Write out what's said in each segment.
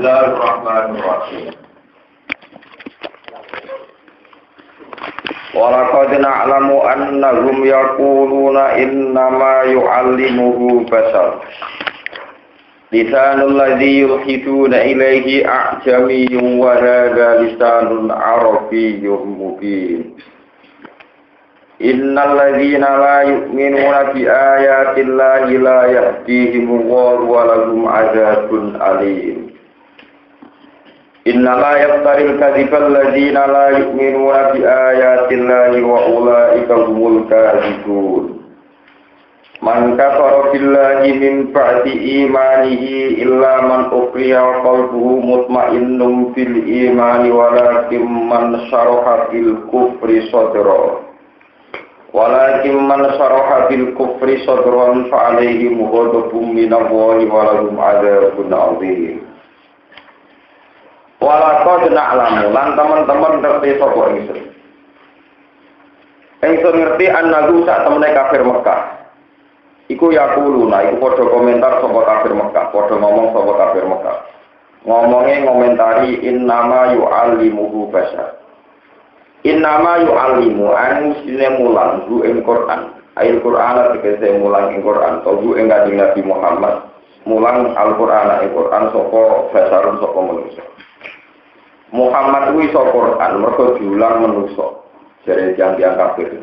Bismillahirrahmanirrahim. Walaqad na'lamu annahum yaquluna innama yu'allimuhu bashar. Lisanul ladzi yulhiduna ilaihi a'jamiyyun wa hadha lisanun arabiyyun mubin. Innal ladzina la yu'minuna bi ayati llahi la yahdihimullahu wa lahum 'adzabun alim. Innama yaftaril kadhibal ladzina la yu'minuna bi ayati llahi wa ulaika humul kadhibun. Man kafara billahi min ba'di imanihi illa man ukriha wa qalbuhu mutmainnun bil imani walakin man syaraha bil kufri sadra. Walakin man syaraha bil kufri sadran fa alaihim ghadabun minallahi wa lahum 'adzabun 'adzim. Walaqad na'lamu lan teman-teman ngerti sapa ingsun. Ingsun ngerti annahu sak temene kafir Mekah. Iku yaquluna iku padha komentar sapa kafir Mekah, padha ngomong sapa kafir Mekah. Ngomongé ngomentari innama yu'allimuhu bashar. Innama yu'allimu anu sine mulang ru ing Quran. Ayat Quran tegese mulang ing Quran, ru ing Kanjeng Nabi Muhammad mulang Al-Qur'an ing Quran sapa basarun sapa manusa. Muhammad kuwi iso Quran mergo diulang manusa. Jare tiyang kafir.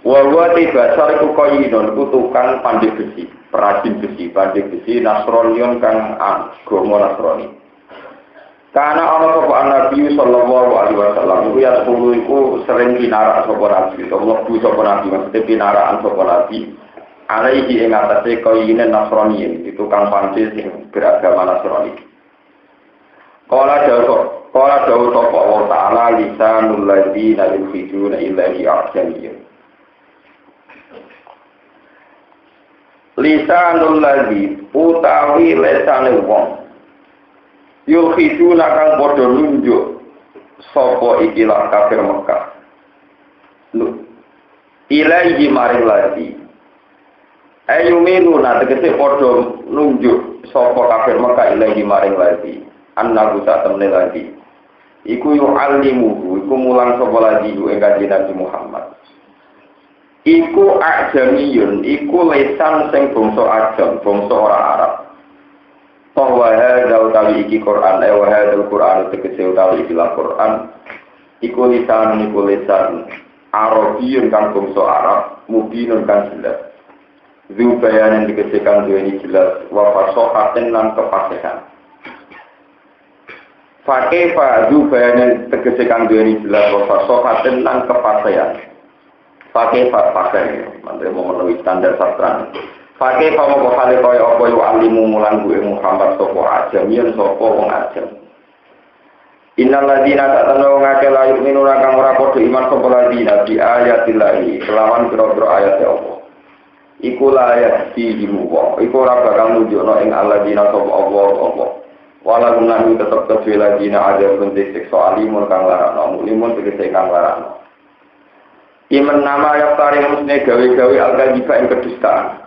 Wa basar iku koyinun kutukan pandai besi, perajin besi, pandai besi Nasronion kang agama Nasrani. Karena ana sapa Nabi sallallahu alaihi wasallam iku ya sepuluh iku sering pinarak sapa Nabi, Allah ku sapa Nabi mesti pinarakan sapa Nabi. Alaihi ing atase koyine Nasrani itu kang pandai sing beragama Nasrani. Qala dawu sapa Allah Ta'ala lisanul ladzina yukhiduna ilaihi a'jamiyyun. Lisanul ladzi utawi lesane wong yukhiduna kang padha nunjuk sapa ikilah kafir Mekah. Ilaihi maring ladzi ayuminuna tegese padha nunjuk sapa kafir Mekah ilaihi maring ladzi annahu satamne ladzi iku yu'allimuhu iku mulang sapa ladzi ing Kanjeng Nabi Muhammad. Iku ajamiyun, iku lesan sing bangsa ajam, bangsa ora Arab. Bahwa hadza utawi iki Quran, wa hadzal Quran tegese utawi iki Quran. Iku lesan Arabiyun kang bangsa Arab, mubinun kang jelas. Zubayan tegese kang duweni jelas, wa fasahaten lan kefasihan. Fakefa zubayan tegese kang duweni jelas, wa fasahaten lan kefasihan. Pakai menteri memenuhi standar sastra. Pakai mau kali kaya apa yo alimu mulang gue Muhammad sopo ajamian sopo wong ajam. Innal ladzina ta'tanu ngake la yu'minuna kang ora padha iman sapa ladzina bi ayatillahi kelawan pira-pira ayat Allah. Iku layak dihimu wa iku ora bakal nunjukno ing alladzina sapa Allah. Wala gunahu tetep kedhe ladzina ada bentuk siksa alimun kang larakno mulimun tegese kang larakno. Iman nama yaftari musne gawe-gawe al-kadhiba ing kedustaan.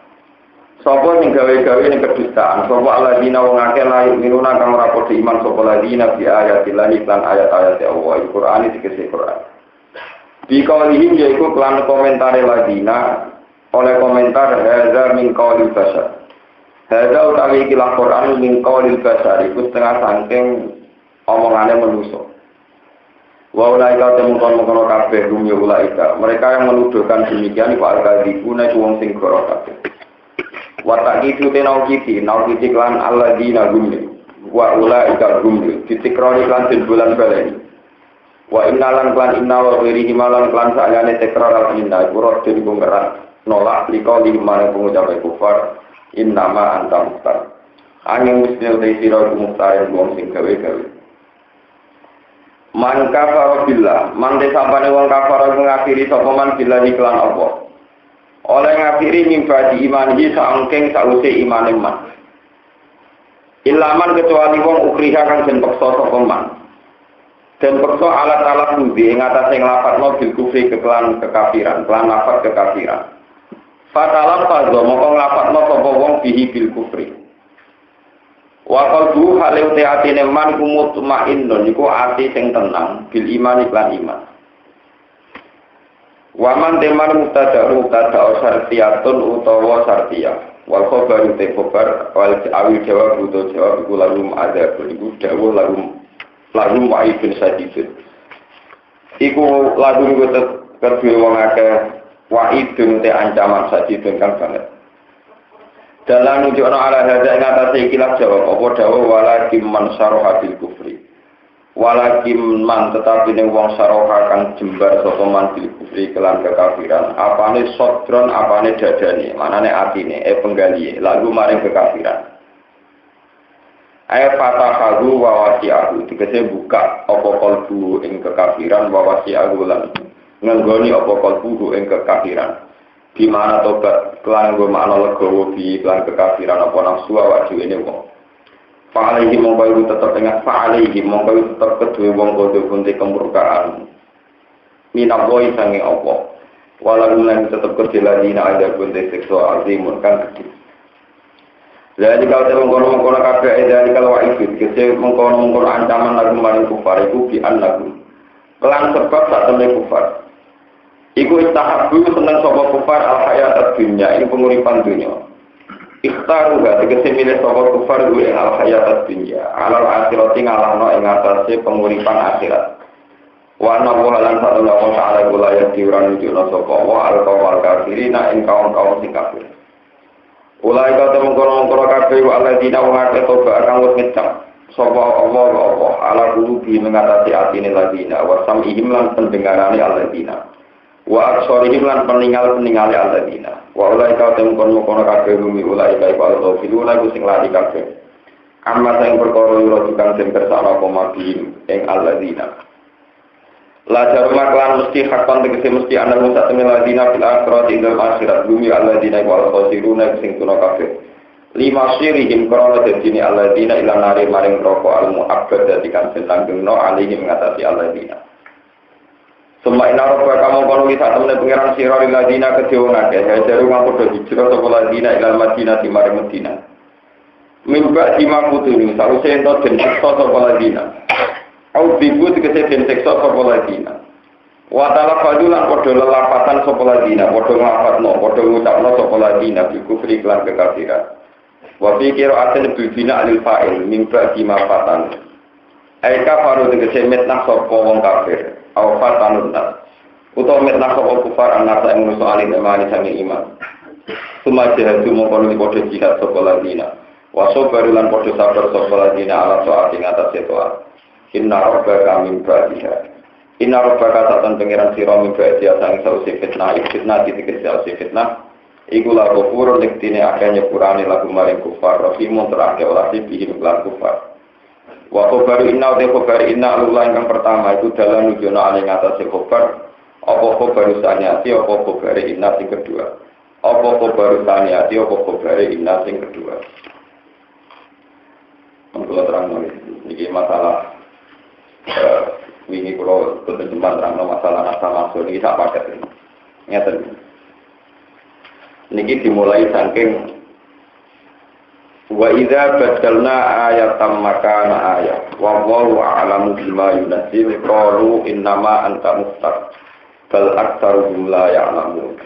Sapa sing gawe-gawe ing kedustaan? Sapa alladzina wong akeh layu minuna kang ora padha iman sapa alladzina bi ayatillahi lan ayat-ayat Allah. Al-Qur'an dikese Qur'an. Di kaulihim yaiku kelan komentare alladzina oleh komentar hadza min qaulil bashar. Hadza utawi iki Al-Qur'an min qaulil bashar iku setengah saking omongane manusa. Wa ulaika temun-temun kabeh rumya ulaika. Mereka yang menuduhkan demikian iku al-kadzibuna wong sing goro kabeh. Wa taqitu tenauqiti lan alladzina gumli. Wa ulaika gumli. Ditikroni lan bulan baleni. Wa innalan lan inna wa ghairihi malan lan saliyane tekrar al-inna kurang den kumperan nolak likali mane pengucap kufar innama anta muhtar. Angin muslim te sira muhtar wong sing gawe-gawe. Man kafara billah, man desapane wong kafara ngafiri sapa man billah iklan apa. Oleh ngafiri mimbadi imanihi saengking sause imane man. Ilaman kecuali wong ukriha kang den peksa sapa man. Den peksa alat-alat budi ing atase nglafadzno bil kufri kekelan kekafiran, kelan lafaz kekafiran. Fatalan fadho moko nglafadzno sapa wong bihi bil kufri. Wa qalbu halu atine man kumutmainnun iku ati sing tenang bil iman iklan iman. Wa man teman mubtada syartiyatun utawa syartiyah. Wal khabaru te khabar wal awil jawab utawa jawab iku lagu ada iku dawuh lagu wa'ibun sadidun. Iku lagu iku kedue wong akeh wa'idun te ancaman sadidun kang banget. Dalam nunjukno ala hadza ing atase ikilah jawab apa dawuh walakin man syaraha bil kufri. Walakin man tetapi ning wong syaraha kang jembar sapa man bil kufri kelan kekafiran. Apane sodron apane dadane, manane atine penggalihe lagu maring kekafiran. Ayat fatahahu wa wasi'ahu tegese buka apa kalbu ing kekafiran wa wasi'ahu lan ngenggoni apa kalbu ing kekafiran. Di mana tobat kelan nggo makna legowo di kelan kekafiran apa nafsu awak dhewe ne wong. Fa'alaihi mongko iku tetep ingat fa'alaihi mongko iku tetep kedue wong kudu kunti kemurkaan. Minaboi sange apa. Walau lan tetep kedue ladina ada kunti seksual azimun kan gede. Jadi kalau saya mengkono kabeh dari kalau wa'id kese mengkono ancaman lagu maring kufar iku bi annakum. Kelan sebab sak temne kufar. Iku istahabu seneng sapa kufar al-hayat dunya ini penguripan dunia. Ikhtaru ga tegese milih sapa kufar kuwi al-hayat dunya alal akhirati ngalahno ing atase penguripan akhirat. Wa ana lan sallallahu ta'ala kula ya diuran nujuna sapa wa al-qawl kafirina ing kaum-kaum sing kafir. Ulai ka mengkono kabeh wa alladzina wa toba kang wis ngecap sapa Allah ala qulubi mengatasi atine ladina wa sam'ihim lan pendengarane alladzina. Wa absorihim lan peninggal-peningale alladzina wa ulai ka mengkono kabeh bumi ulai ka iku filuna iku sing lali kabeh amma sing perkara ora tukang den kersane apa mabihim ing alladzina la jarma lan mesti hakon tegese mesti ana musa temel alladzina fil akhirat ing akhirat bumi alladzina iku al-khasiruna sing tuna kabeh lima sirihim krana dadine alladzina ila nari maring roko al-mu'abbad dadi kan langgengno alihim ngatasi alladzina. Semua ina roba kamu kono bisa temen pengiran sira ladina kedewongan ya jaru ngaku do hijrah saka ladina ila Madinah di mari Madinah. Mimba dimaputuni sause ento den siksa saka ladina. Au dibu tegese den siksa saka ladina. Wa ta'ala fadulan padha lelapatan saka ladina, padha nglafatno, padha ngucapno saka ladina bi kufri lan kekafiran. Wa fi qira'atin bil bina lil fa'il mimba dimapatan. Ai kafaru tegese metnah sapa wong kafir. Awfat anunat utawa metna sapa kufar anak ing nusa alim imani sange iman suma jihadu mongkon padha jihad sapa ladina wa sabaru lan padha sabar sapa ladina ala saat ing atas toa inna rabbaka min ba'diha inna rabbaka satan pengiran sira min ba'diha sang sause fitnah ditegese sause fitnah iku la kufur lektine akeh nyepurane lagu maring kufar rahimun terake ora sibih lan kufar. Wa khobar inna wa khobar inna Allah yang pertama itu dalam nujono aling atase khobar apa khobar saniati apa khobar inna sing kedua apa khobar saniati apa khobar inna sing kedua. Mengko terang iki masalah wingi kula ketemuan terang masalah asal maksud iki sak paket iki. Ngeten. Niki dimulai saking wa idza badalna ayatan makana ayat wa wallahu a'lamu bima yunzil qalu innama anta muftar bal aktsaruhum la ya'lamun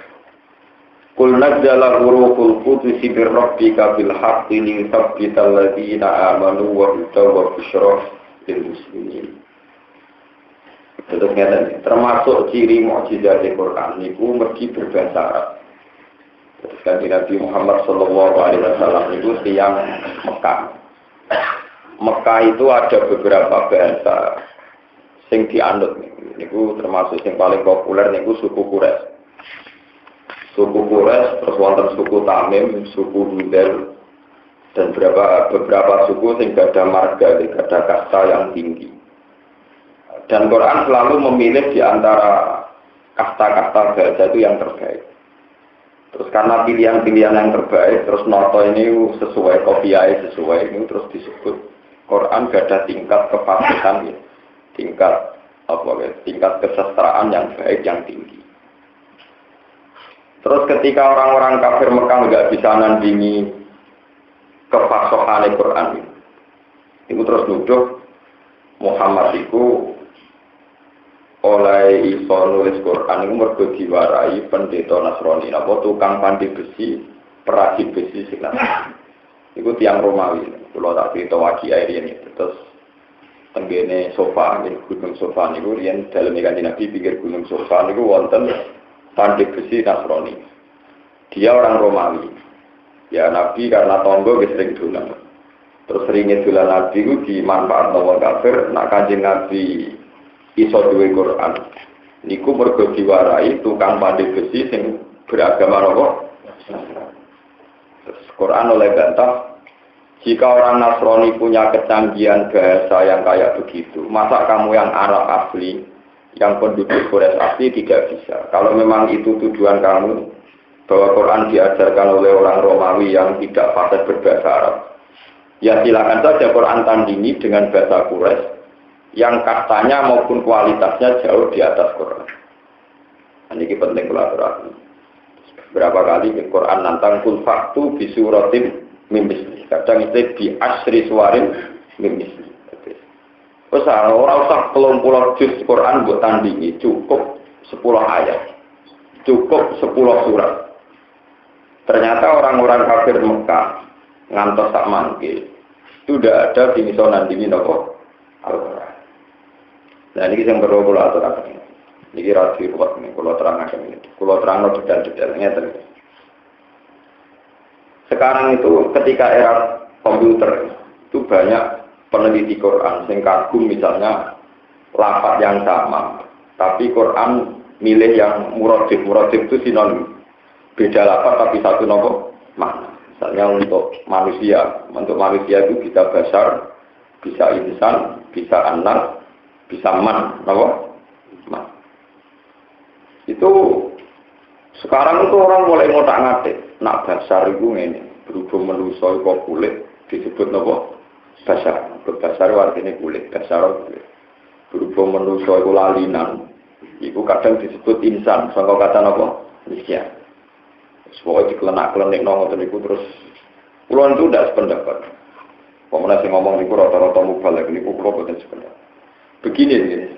qul nazzala ruhul qudus bir rabbika bil haqqi li yuthabbital ladzina amanu wa hudaw wa busyra lil muslimin. Termasuk ciri mukjizat Al-Qur'an niku mergi berbahasa Arab. Terus kanjeng Nabi Muhammad sallallahu alaihi wasallam itu tiyang Mekah. Mekah itu ada beberapa bahasa sing dianut niku termasuk sing paling populer niku suku Quraisy. Suku Quraisy terus wonten suku Tamim, suku Hudel dan beberapa suku sing ada marga, ada kasta yang tinggi. Dan Quran selalu memilih di antara kasta-kasta bahasa itu yang terbaik. Terus karena pilihan-pilihan yang terbaik, terus noto ini sesuai, kopiah sesuai, ini terus disebut Quran gada tingkat kefasihan, ya. tingkat kesetaraan yang baik, yang tinggi. Terus ketika orang-orang kafir Mekah nggak bisa nandingi kefasahan Quran, Iku terus nuduh Muhammad iku oleh iso nulis Quran iku mergo diwarai pendeta Nasrani apa tukang pandi besi, peragi besi silat. Iku tiang Romawi. Kula tak crito wagi airian itu. Terus tenggene sofa, gunung sofa niku riyen daleme Kanjeng Nabi pinggir gunung sofa niku wonten pandi besi Nasrani. Dia orang Romawi. Ya Nabi karena tonggo sering dolan. Terus seringnya dolan Nabi itu dimanfaatkan wong kafir, nak Kanjeng Nabi iso duwe Quran. Niku mergo diwarai tukang pandai besi sing beragama apa? Terus Quran oleh bantah, jika orang Nasrani punya kecanggihan bahasa yang kayak begitu, masa kamu yang Arab asli, yang penduduk Quraisy asli tidak bisa. Kalau memang itu tujuan kamu, bahwa Quran diajarkan oleh orang Romawi yang tidak fasih berbahasa Arab, ya silakan saja Quran tandingi dengan bahasa Quraisy yang kastanya maupun kualitasnya jauh di atas Quran. Ini penting kolaborasi. Berapa kali Quran nantang kul faktu bi suratin mim misli. Kadang itu bi asri suwarin mim misli. Wes ora usah 30 juz Quran buat tandingi, cukup 10 ayat. Cukup 10 surat. Ternyata orang-orang kafir Mekah ngantos sak mangke itu tidak ada finiso nandingi nopo Al-Quran. Nah ini yang perlu kula aturaken. Niki ra diruwet nih kula terangaken iki. Kula terangno detail-detailnya terus. Sekarang itu ketika era komputer itu banyak peneliti Quran yang kagum misalnya lafaz yang sama, tapi Quran milih yang muradif. Muradif itu sinonim. Beda lafaz tapi satu nopo makna. Misalnya untuk manusia itu bisa basar, bisa insan, bisa anak, bisa man, nopo man. Itu sekarang itu orang mulai ngotak-ngatik, nak basar itu ini berhubung manusia kok kulit disebut nopo basar. Basar artinya kulit, basar kulit. Berhubung manusia itu lalinan, itu kadang disebut insan, sangka kata nopo manusia. Semua dikelenak-kelenik nongol itu terus puluhan itu tidak sependapat. Pemenang yang ngomong itu rata-rata mubalak ini pulau bukan sependapat. Begini,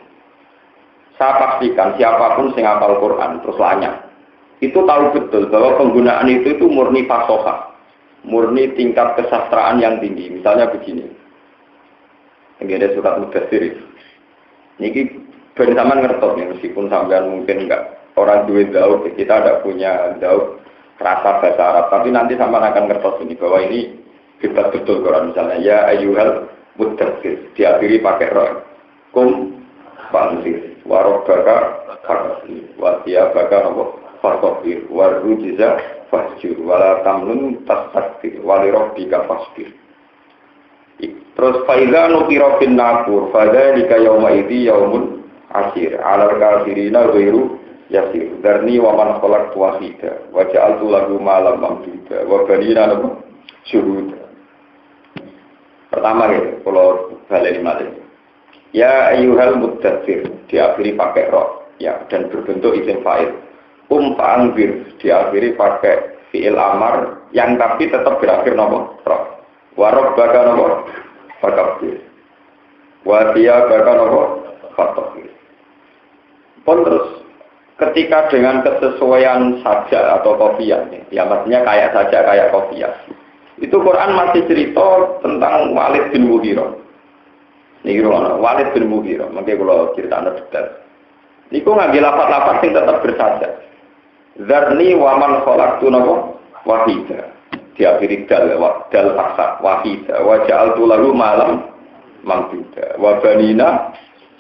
saya pastikan siapapun yang hafal Quran terus lanyah itu tahu betul bahwa penggunaan itu murni fasoha, murni tingkat kesastraan yang tinggi. Misalnya begini, ini ada surat Mudaththir. Ini bersama ngertos nih, meskipun sampean mungkin enggak orang duit daud, kita tidak punya daud rasa bahasa Arab, tapi nanti sama akan ngertos ini bahwa ini hebat betul Quran. Misalnya ya ayyuhal mudaththir diakhiri pakai ra, kum fanzir warobbaka fakasir wasiyabaka nopo fakasir warujiza fasjur wala tamnun tastakbir walirabbika fasbir. Terus faiza nukira bin nakur fadzalika yauma idzi yaumun asir alal kafirina ghairu yasir darni wa man khalaqtu wahida wa ja'altu lahu malam mamduda wa banina syuhuda. Pertama ya, kalau balik malih. Ya ayyuhal mudaththir diakhiri pakai ra ya dan berbentuk isim fa'il. Fa'anzir diakhiri pakai fi'il amar yang tapi tetap berakhir napa ra. Wa rabbaka napa fakabbir. Wa thiyabaka napa fatahhir. Pun terus ketika dengan kesesuaian saja atau kopiah, ya maksudnya kayak saja kayak kopiah. Itu Quran masih cerita tentang Walid bin Mughirah. Niki rono Walid bin Mughirah, mangke kula critakno detail. Niku ngambil lafaz-lafaz sing tetap bersaja. Zarni wa man khalaqtu napa wahida. Diakhiri dal faksa wahida wa ja'altu lahu malam mamduda wa banina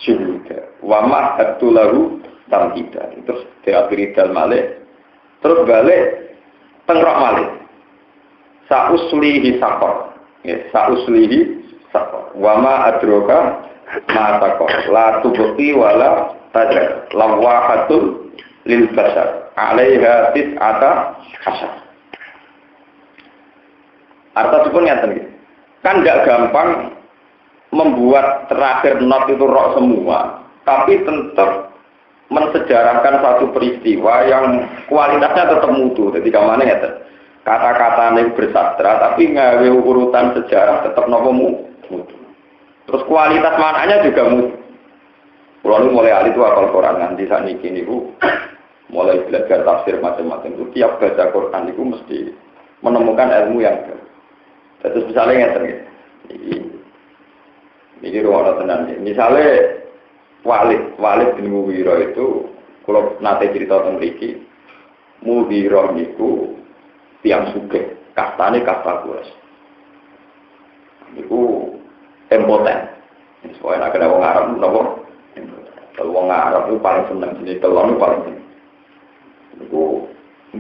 syuhuda wa ma'adtu lahu tamhida. Terus diakhiri dal malih terus balik tengrok malih sauslihi saqar ya sauslihi saqar wa ma adroka ma taqar la tubqi wala tajar lawahatul lil basar 'alaiha tis'ata hasyar. Artinya ngeten iki. Kan enggak gampang membuat terakhir not itu roh semua, tapi tetap mensejarahkan satu peristiwa yang kualitasnya tetap mutu. Jadi kamane ngeten. Kata-katanya bersastra tapi ngawe urutan sejarah tetap nopo mutu. Terus kualitas maknanya juga kalau nu mulai ahli itu hafal Quran nanti saat ini niku mulai belajar tafsir macam-macam itu tiap baca Quran itu mesti menemukan ilmu yang baru. Terus misalnya ngeten ini ruang tenan. Misalnya Walid bin Mughirah itu kalau nate cerita tentang mriki Mughirah niku tiang sugih, kastane kasta Quraisy. Niku impoten. Soalnya ada wong Arab napa? Kalau wong Arab itu paling seneng jenis telur itu paling seneng. Niku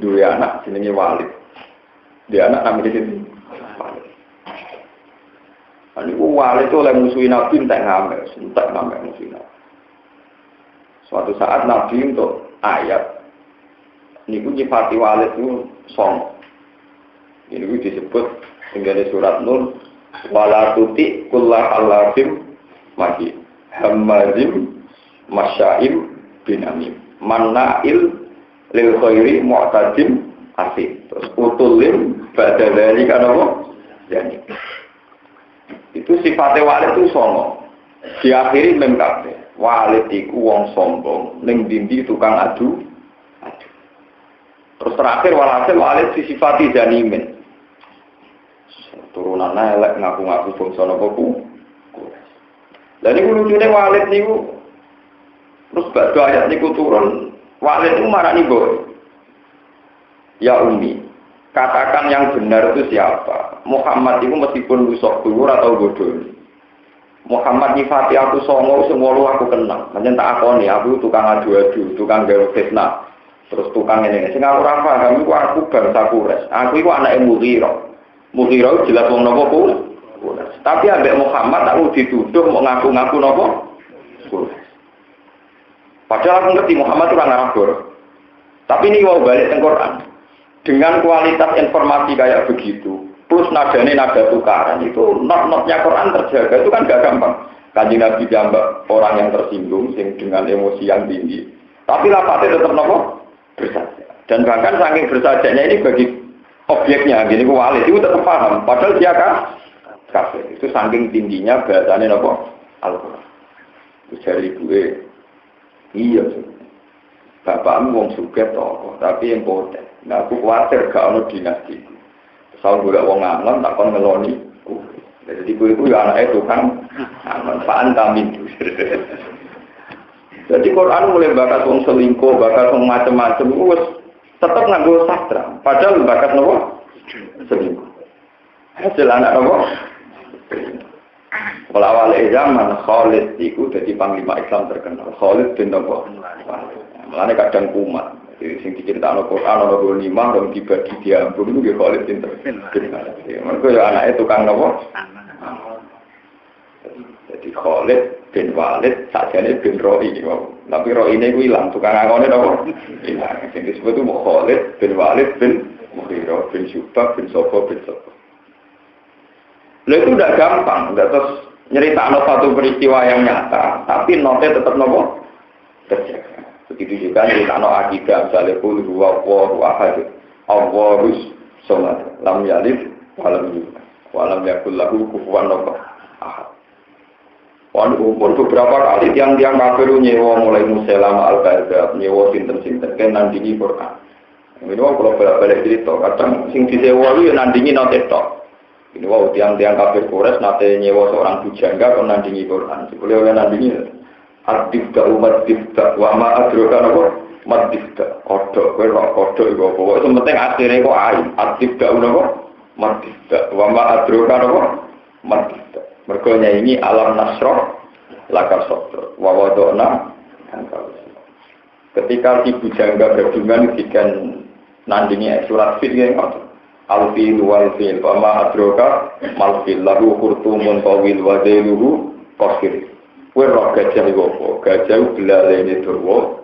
duwe anak jenenge Walid. Dia anak namanya sini Walid. Niku Walid itu oleh musuhin Nabi entek ngambil musuhin Nabi. Suatu saat Nabi untuk ayat niku nyifati Walid itu song. Ini disebut dengan surat Nur wala tuti kullah alafim maki hamazim masyaim binamim manna'il lil khairi mu'tadim asif terus utulim ba'da dzalika apa yani itu sifatnya Walid itu songo diakhiri mengkabe Walid iku wong sombong ning dindi tukang adu terus terakhir walhasil Walid disifati janimin turunan elek ngaku-ngaku bangsa napa ku. Lah niku lucune Walid niku terus badhe ayat niku turun Walid niku marani boy. Ya Umi, katakan yang benar itu siapa? Muhammad itu meskipun rusuk dhuwur atau bodoh. Muhammad nyifati aku songo semua aku kenal. Pancen tak akoni aku tukang adu-adu, tukang gawe fitnah. Terus tukang ini sing aku ora paham iku aku bangsa Quraisy. Aku iku anake Mughirah jelas wong napa Quraisy. Tapi ambek Muhammad aku dituduh mau ngaku-ngaku napa Quraisy. Padahal aku ngerti Muhammad itu orang Arab. Tapi ini mau balik ke Quran. Dengan kualitas informasi kayak begitu, plus nadanya nada tukaran itu not-notnya Quran terjaga itu kan gak gampang. Kanjeng Nabi jambak orang yang tersinggung sing dengan emosi yang tinggi. Tapi lapatnya tetap nopo bersaja. Dan bahkan saking bersajanya ini bagi objeknya gini Walid itu tetap paham. Padahal dia kafir. Itu saking tingginya bahasanya nopo Al-Quran. Itu dari gue. Iya. Bapakmu wong sugih tokoh, tapi yang poten. Nah, aku khawatir gak ono dinasti. Soal gue wong ngangon tak kon ngeloni. Jadi gue itu ya anaknya tukang manfaat kami. Jadi Quran mulai bakat wong selingkuh, bakat wong macam-macam, wes tetap nganggo sastra. Padahal bakat nopo selingkuh. Hasil anak nopo. Kalau awal zaman Khalid itu jadi panglima Islam terkenal. Khalid bin nopo. Mulane kadang kumat. Jadi sing diceritakno Quran ana 25 dan dibagi diambung itu nggih Khalid pinter. Mergo ya anake tukang nopo? Jadi Khalid bin Walid sakjane bin Roi. Tapi Roi ini ku ilang, tukang ngangone nopo? Ilang. Sing disebut itu Khalid bin Walid bin Mughirah bin Syu'bah bin Sofwa bin Sofwa. Lah itu udah gampang, udah terus nyeritakno satu peristiwa yang nyata, tapi notnya tetap nopo? Terjaga. Begitu juga nyeritakno akidah salihul huwa Allahu ahad. Allahus samad. Lam yalid wa lam yakul lahu kufuwan ahad. Beberapa kali tiang-tiang kafir nyewa mulai Musailamah al-Kadzdzab, nyewa sinten-sinten kan nandingi Quran. Ini kalau balik cerita, kadang sing disewa itu nandingi nanti tok. Ini tiang-tiang kafir Quraisy nate nyewa seorang bujangga kan nandingi Quran. Boleh oleh nandingi Ad-difda umat difda wa ma adroka napa mat difda kodok kowe ora kodok iku apa sementing akhire kok ain ad-difda napa mat difda wa ma adroka napa mat difda mergo nyanyi alam nasrah laka sabda wa wadona ketika si bujangga berdungan dikan nandingi surat fil yang ngoten al-fil wal fil wa ma adroka mal fil lahu qurtumun tawil wa dailuhu qasir. Kue roh gajah itu apa? Gajah belalainya durwa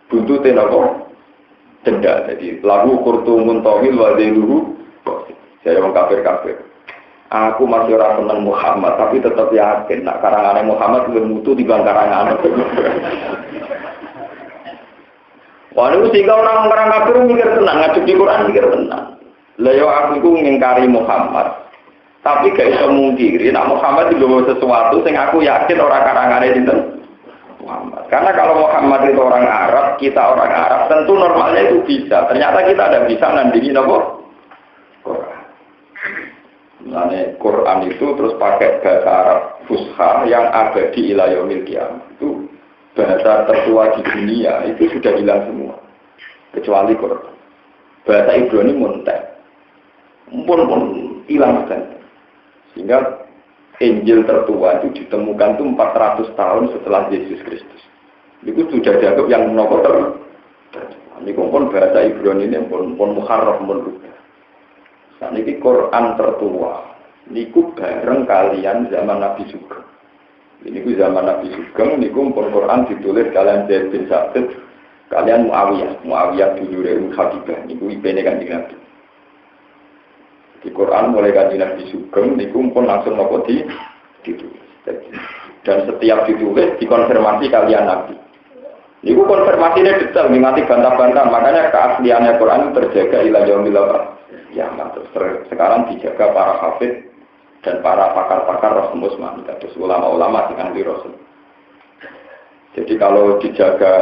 buntutnya apa? Denda. Jadi lagu kurtumun tawil wadailuhu saya orang kafir-kafir aku masih orang senang Muhammad tapi tetap yakin nak karangannya Muhammad lebih mutu dibanding karangan wah itu sehingga orang kafir mikir tenang ngadep di Quran mikir tenang lah yo aku itu mengingkari Muhammad Tapi gak iso mungkiri, nak Muhammad itu sesuatu sing aku yakin orang karangane sinten Muhammad. Karena kalau Muhammad itu orang Arab, kita orang Arab, tentu normalnya itu bisa. Ternyata kita ada bisa nandingi apa? Quran. Misalnya Quran itu terus pakai bahasa Arab Fusha yang abadi ila yaumil qiyamah. Itu bahasa tertua di dunia, itu sudah hilang semua. Kecuali Quran. Bahasa Ibrani muntek. Pun hilang kan. Sehingga Injil tertua itu ditemukan itu 400 tahun setelah Yesus Kristus. Itu sudah dianggap yang menopor tertua. Ini pun bahasa Ibrani ini pun muharraf menurut. Nah, ini Quran tertua. Ini bareng kalian zaman Nabi Sugeng. Ini zaman Nabi Sugeng. Ini pun Quran ditulis kalian Zaid bin Sabit. Kalian Muawiyah dulu dari Habibah. Ini IP-nya kan Nabi. Di Quran mulai kaji Nabi Sugeng, ini pun langsung ditulis. Dan setiap ditulis dikonfirmasi kalian Nabi. Ini konfirmasinya detail, mengati bantah-bantah. Makanya keasliannya Quran terjaga ila yaumil ya, sekarang dijaga para hafid dan para pakar-pakar Rasul Usman, terus ulama-ulama dengan ahli Rasul. Jadi kalau dijaga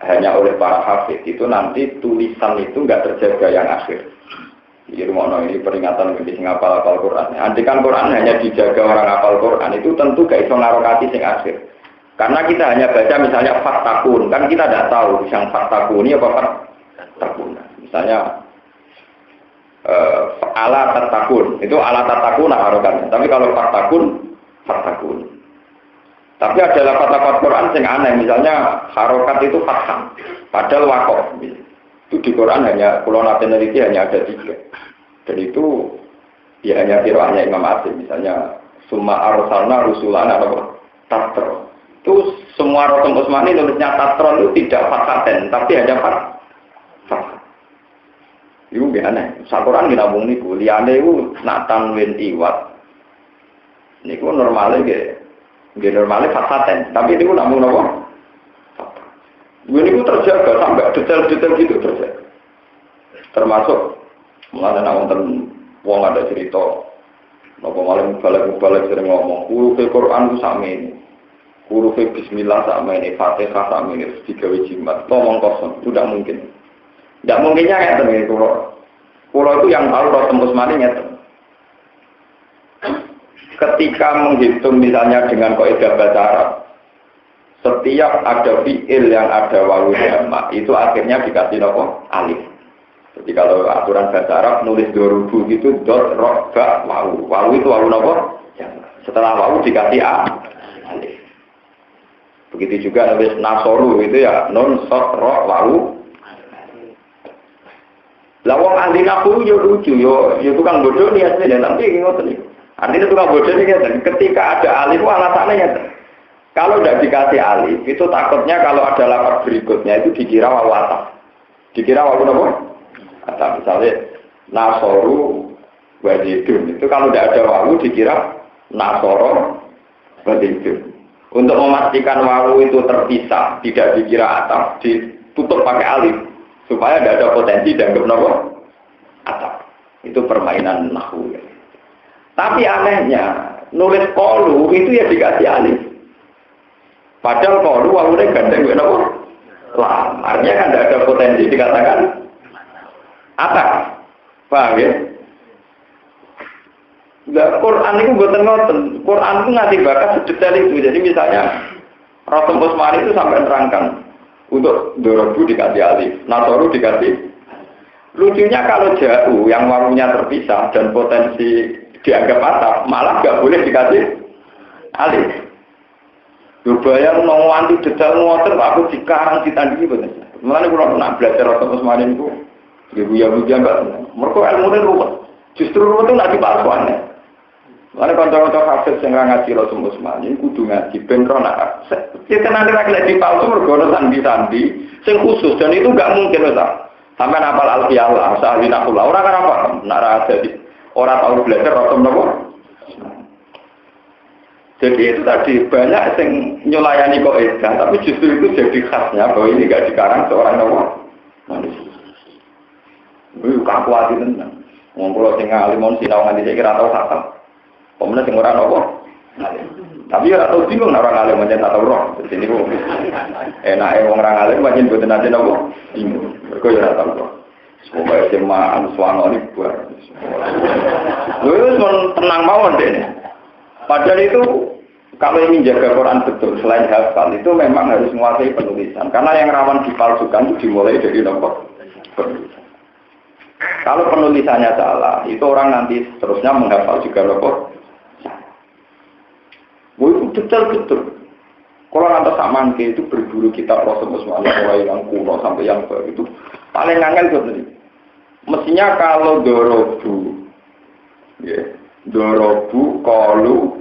hanya oleh para hafid itu nanti tulisan itu nggak terjaga yang akhir. Di rumah ini peringatan bagi sing hafal Quran. Andikan Quran hanya dijaga orang hafal Quran itu tentu gak iso ngarokati sing akhir. Karena kita hanya baca misalnya faktakun, kan kita tidak tahu yang faktakun ini apa faktakun. Misalnya ala tatakun, itu ala tatakun harokatnya. Tapi kalau faktakun. Tapi ada lafaz-lafaz Quran yang aneh, misalnya harokat itu fathah, padahal wakof. Itu di Quran hanya, kalau nasionaliti hanya ada 3. Dan itu ya hanya tiroannya Imam Asim. Misalnya, summa arsalna rusulana atau tatro. Itu semua Rasul Utsmani nulisnya tatron itu tidak fasaten, tapi hanya fathah. Itu aneh. Quran kita ngomong niku, liyane itu nak tanwin iwat. Niku normalnya normalnya fasaten, tapi itu namun apa? Ini terjaga sampai detail-detail gitu terjaga. Termasuk mulai wonten wong ada cerita, napa malah balik sering ngomong, huruf Quran itu sama ini, huruf Bismillah sama ini, Fatihah sama ini, 3 jimat, ngomong kosong, itu tidak mungkin. Tidak mungkinnya ya teman Pulau itu yang tahu Rasul Utsmani nyata. Ketika menghitung misalnya dengan kaidah bahasa Arab. Setiap ada fi'il yang ada wawu jamak itu akhirnya dikasih nopo alif. Jadi kalau aturan bahasa Arab nulis dorubu gitu dot ro ba wawu. Wawu itu wawu nopo? Setelah wawu dikasih alif. Begitu juga nulis nasoru itu ya nun sot ro wawu. Lawang ahli nahu yo lucu yo tukang bodoh nih aslinya nanti ngoten nih. Artinya tukang bodoh nih kan ketika ada alif alasannya ya. Kalau tidak dikasih alif, itu takutnya kalau ada lafaz berikutnya itu dikira wawu ataf. Dikira wawu apa? Ataf. Misalnya nasoru wajidun. Itu kalau tidak ada wawu dikira nasoro wajidun. Untuk memastikan wawu itu terpisah, tidak dikira ataf, ditutup pakai alif. Supaya tidak ada potensi dianggap apa? Ataf. Itu permainan nahwu. Tapi anehnya, nulis qalu itu ya dikasih alif. Padahal kalau wawunya gandeng kenapa? Lam. Artinya kan tidak ada potensi dikatakan apa? Paham ya? Nah, Quran itu buatan ngoten. Quran itu ngasih bakat sedetail itu. Jadi misalnya Rasul Utsmani itu sampai nerangkan untuk dorobu dikasih alif, nasoru dikasih. Lucunya kalau jauh yang wawunya terpisah dan potensi dianggap atap, malah nggak boleh dikasih alif. Bayang mau anti detail ngoten aku dikarang ditandingi bener. Mulane kula nak belajar Rasul Utsmani niku ibu-ibu enggak. Mergo ilmune ruwet. Justru ruwet itu nak dipalsuane. Mulane kanca-kanca hafid sing ngaji Rasul Utsmani kudu ngaji ben ro nak. Tenan ora kelek dipalsu mergo ono sandi-sandi sing khusus dan itu enggak mungkin ta. Sampai hafal al-fiyalah, sahih nakula. Ora kan apa? Nak ra jadi ora tau belajar Rasul napa. Jadi itu tadi banyak yang nyelayani kaidah, tapi justru itu jadi khasnya bahwa ini gak dikarang seorang manusia. Ini kaku hati tenang. Ngomong kalau tinggal limon sinau nanti saya kira tahu sakam. Pemenang sing ora nopo. Tapi ora tau bingung nek ora ngalim pancen tak tau roh. Dadi niku enake wong ora ngalim pancen boten nate nopo. Bingung. Mergo ya ora tau roh. Semoga SMA Anuswango ini buat. Lu itu tenang mawon deh. Padahal itu kalau ingin jaga Quran betul, selain hafal itu memang harus menguasai penulisan. Karena yang rawan dipalsukan itu dimulai dari nomor penulisan. Kalau penulisannya salah, itu orang nanti terusnya menghafal juga nomor. Itu detail betul. Kalau nanti samangke itu berburu kitab Rasulullah mulai yang kuno sampai yang baru itu paling angel betul. Mestinya kalau dorobu, ya, dorobu, kolu,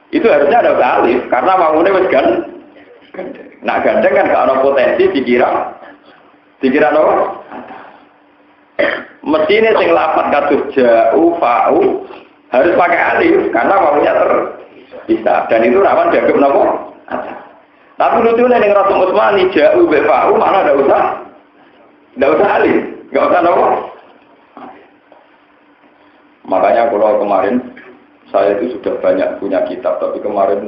itu harusnya ada alif karena bangunnya wis gandeng. Nah gandeng kan gak ada potensi dikira apa? Mestinya sing lapat kados ja'u, fa'u harus pakai alif karena bangunnya terpisah dan itu rawan dianggap apa? Tapi lucunya ning Rasul Utsmani ja'u, fa'u mana ada usah alif. Gak usah nopo. Makanya kalau kemarin saya itu sudah banyak punya kitab, tapi kemarin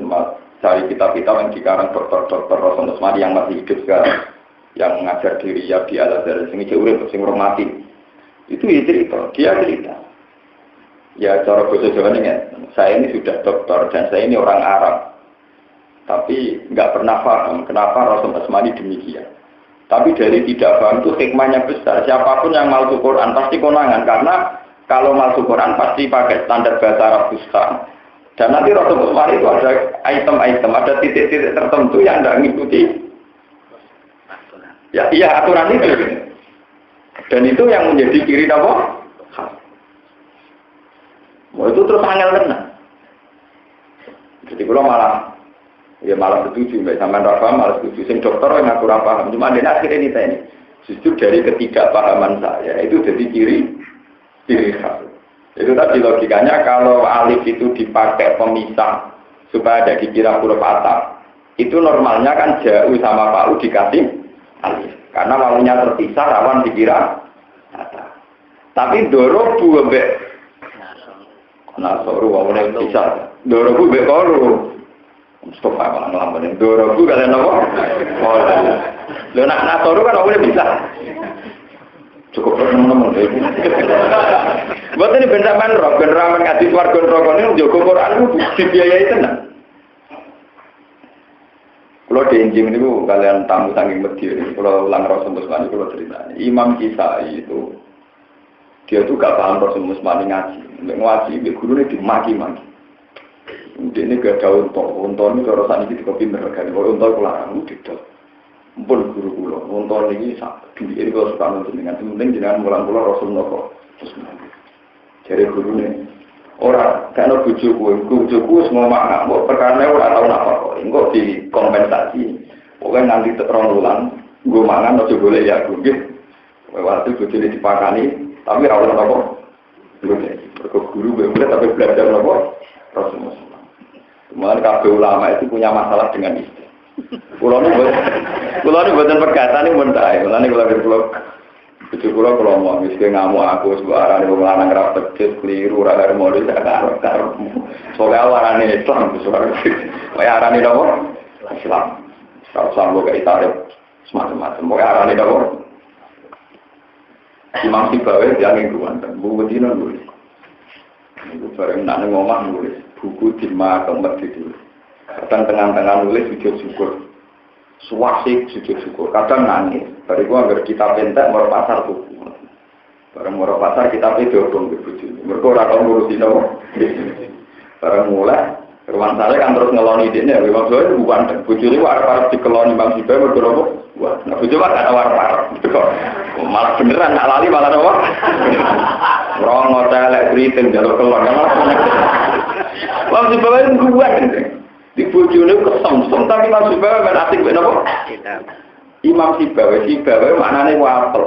cari kitab-kitab yang dikarang dokter Rasul Utsmani yang masih hidup sekarang, yang mengajar di Riyadh di Al-Azhar, sing urip sing mati. Itu dia cerita. Ya cara bahasa Jawa ini, saya ini sudah dokter dan saya ini orang Arab. Tapi nggak pernah paham kenapa Rasul Utsmani demikian. Tapi dari tidak paham itu hikmahnya besar. Siapapun yang masuk Quran pasti konangan. Karena kalau masuk Quran pasti pakai standar bahasa Arab Fusha. Dan nanti Rasul Utsmani itu ada item-item, ada titik-titik tertentu yang tidak mengikuti. Ya, iya aturan itu. Dan itu yang menjadi ciri apa? Itu terus angel benar. Jadi kalau malah setuju, mbak sampean ra paham malah setuju. Sing dokter yang aku ra paham, cuma dia akhirnya ini. Justru dari ketidakpahaman saya itu jadi ciri khas. Itu tadi logikanya kalau alif itu dipakai pemisah supaya ada dikira huruf atap. Itu normalnya kan ja'u sama fa'u dikasih alif. Karena wawunya terpisah rawan dikira atap. Tapi dorobu mbek nasoru wawunya terpisah. Dorobu mbek koru. Stop malah ngelamunin dorobu kalian apa? Oh, lo nak nasoru kan boleh bisa. Cukup teman-teman. Buat ini bendaman roh, bendaman ngaji warga rokok ini Joko Quran itu dibiayai tenang. Kalau di Injing ini kalian tamu saking Medir, kalau ulang Rasul Musmani kalau ceritanya Imam Kisai itu dia tuh gak paham Rasul Musmani ngaji, gurunya dimaki-maki. Ini gak ada unta ini kalau saat ini dikopi mereka, kalau unta kelarang tidak. Pun guru-guru, unta ini ini kalau suka nonton dengan penting jangan mulang-mulang Rasulullah terus jadi gurunya orang karena bujuku semua makna, perkara orang tahu apa kok, enggak dikompensasi. Pokoknya nanti terang ulang, gue mangan atau boleh ya gue waktu bujuk dipakani, tapi rawat apa? Guru gue boleh tapi belajar apa? Rasulullah. Kemudian kabeh ulama itu punya masalah dengan istri. Kulo ini buatan perkataan ini mentai. Mulane kalau mau miskin ngamuk aku sebuah arane wong lanang ra pecet keliru ra harmoni sak karo. Soale awarane Islam suara. Kaya arane nopo? Islam. Kalau sambo kayak tarif semacam-macam. Kaya arane nopo? Imam Sibawi jangan kuwan. Bu Bedina nulis. Itu bareng nak ngomong nulis. Buku Dima Kemet itu. Kadang tengah-tengah nulis sujud syukur. Suwasik sujud syukur. Kadang nangis. Bariku agar kita pentek mau pasar tuh. Barang mau pasar kita itu dong begitu. Mereka orang tahu ngurusin apa. Barang mulai. Ruang saya kan terus ngeloni dia. Memang saya itu bukan. Bucu ini warna-warna dikeloni Bang Sibai berapa? Wah, nah bucu kan ada warna-warna. Malah beneran nak lali malah apa? Orang ngotel elektrikin jalur kelon. Bang Sibai itu kuat. Di bucu ini kesem tapi Bang Sibai kan asik apa? Imam Sibawi maknanya wapel.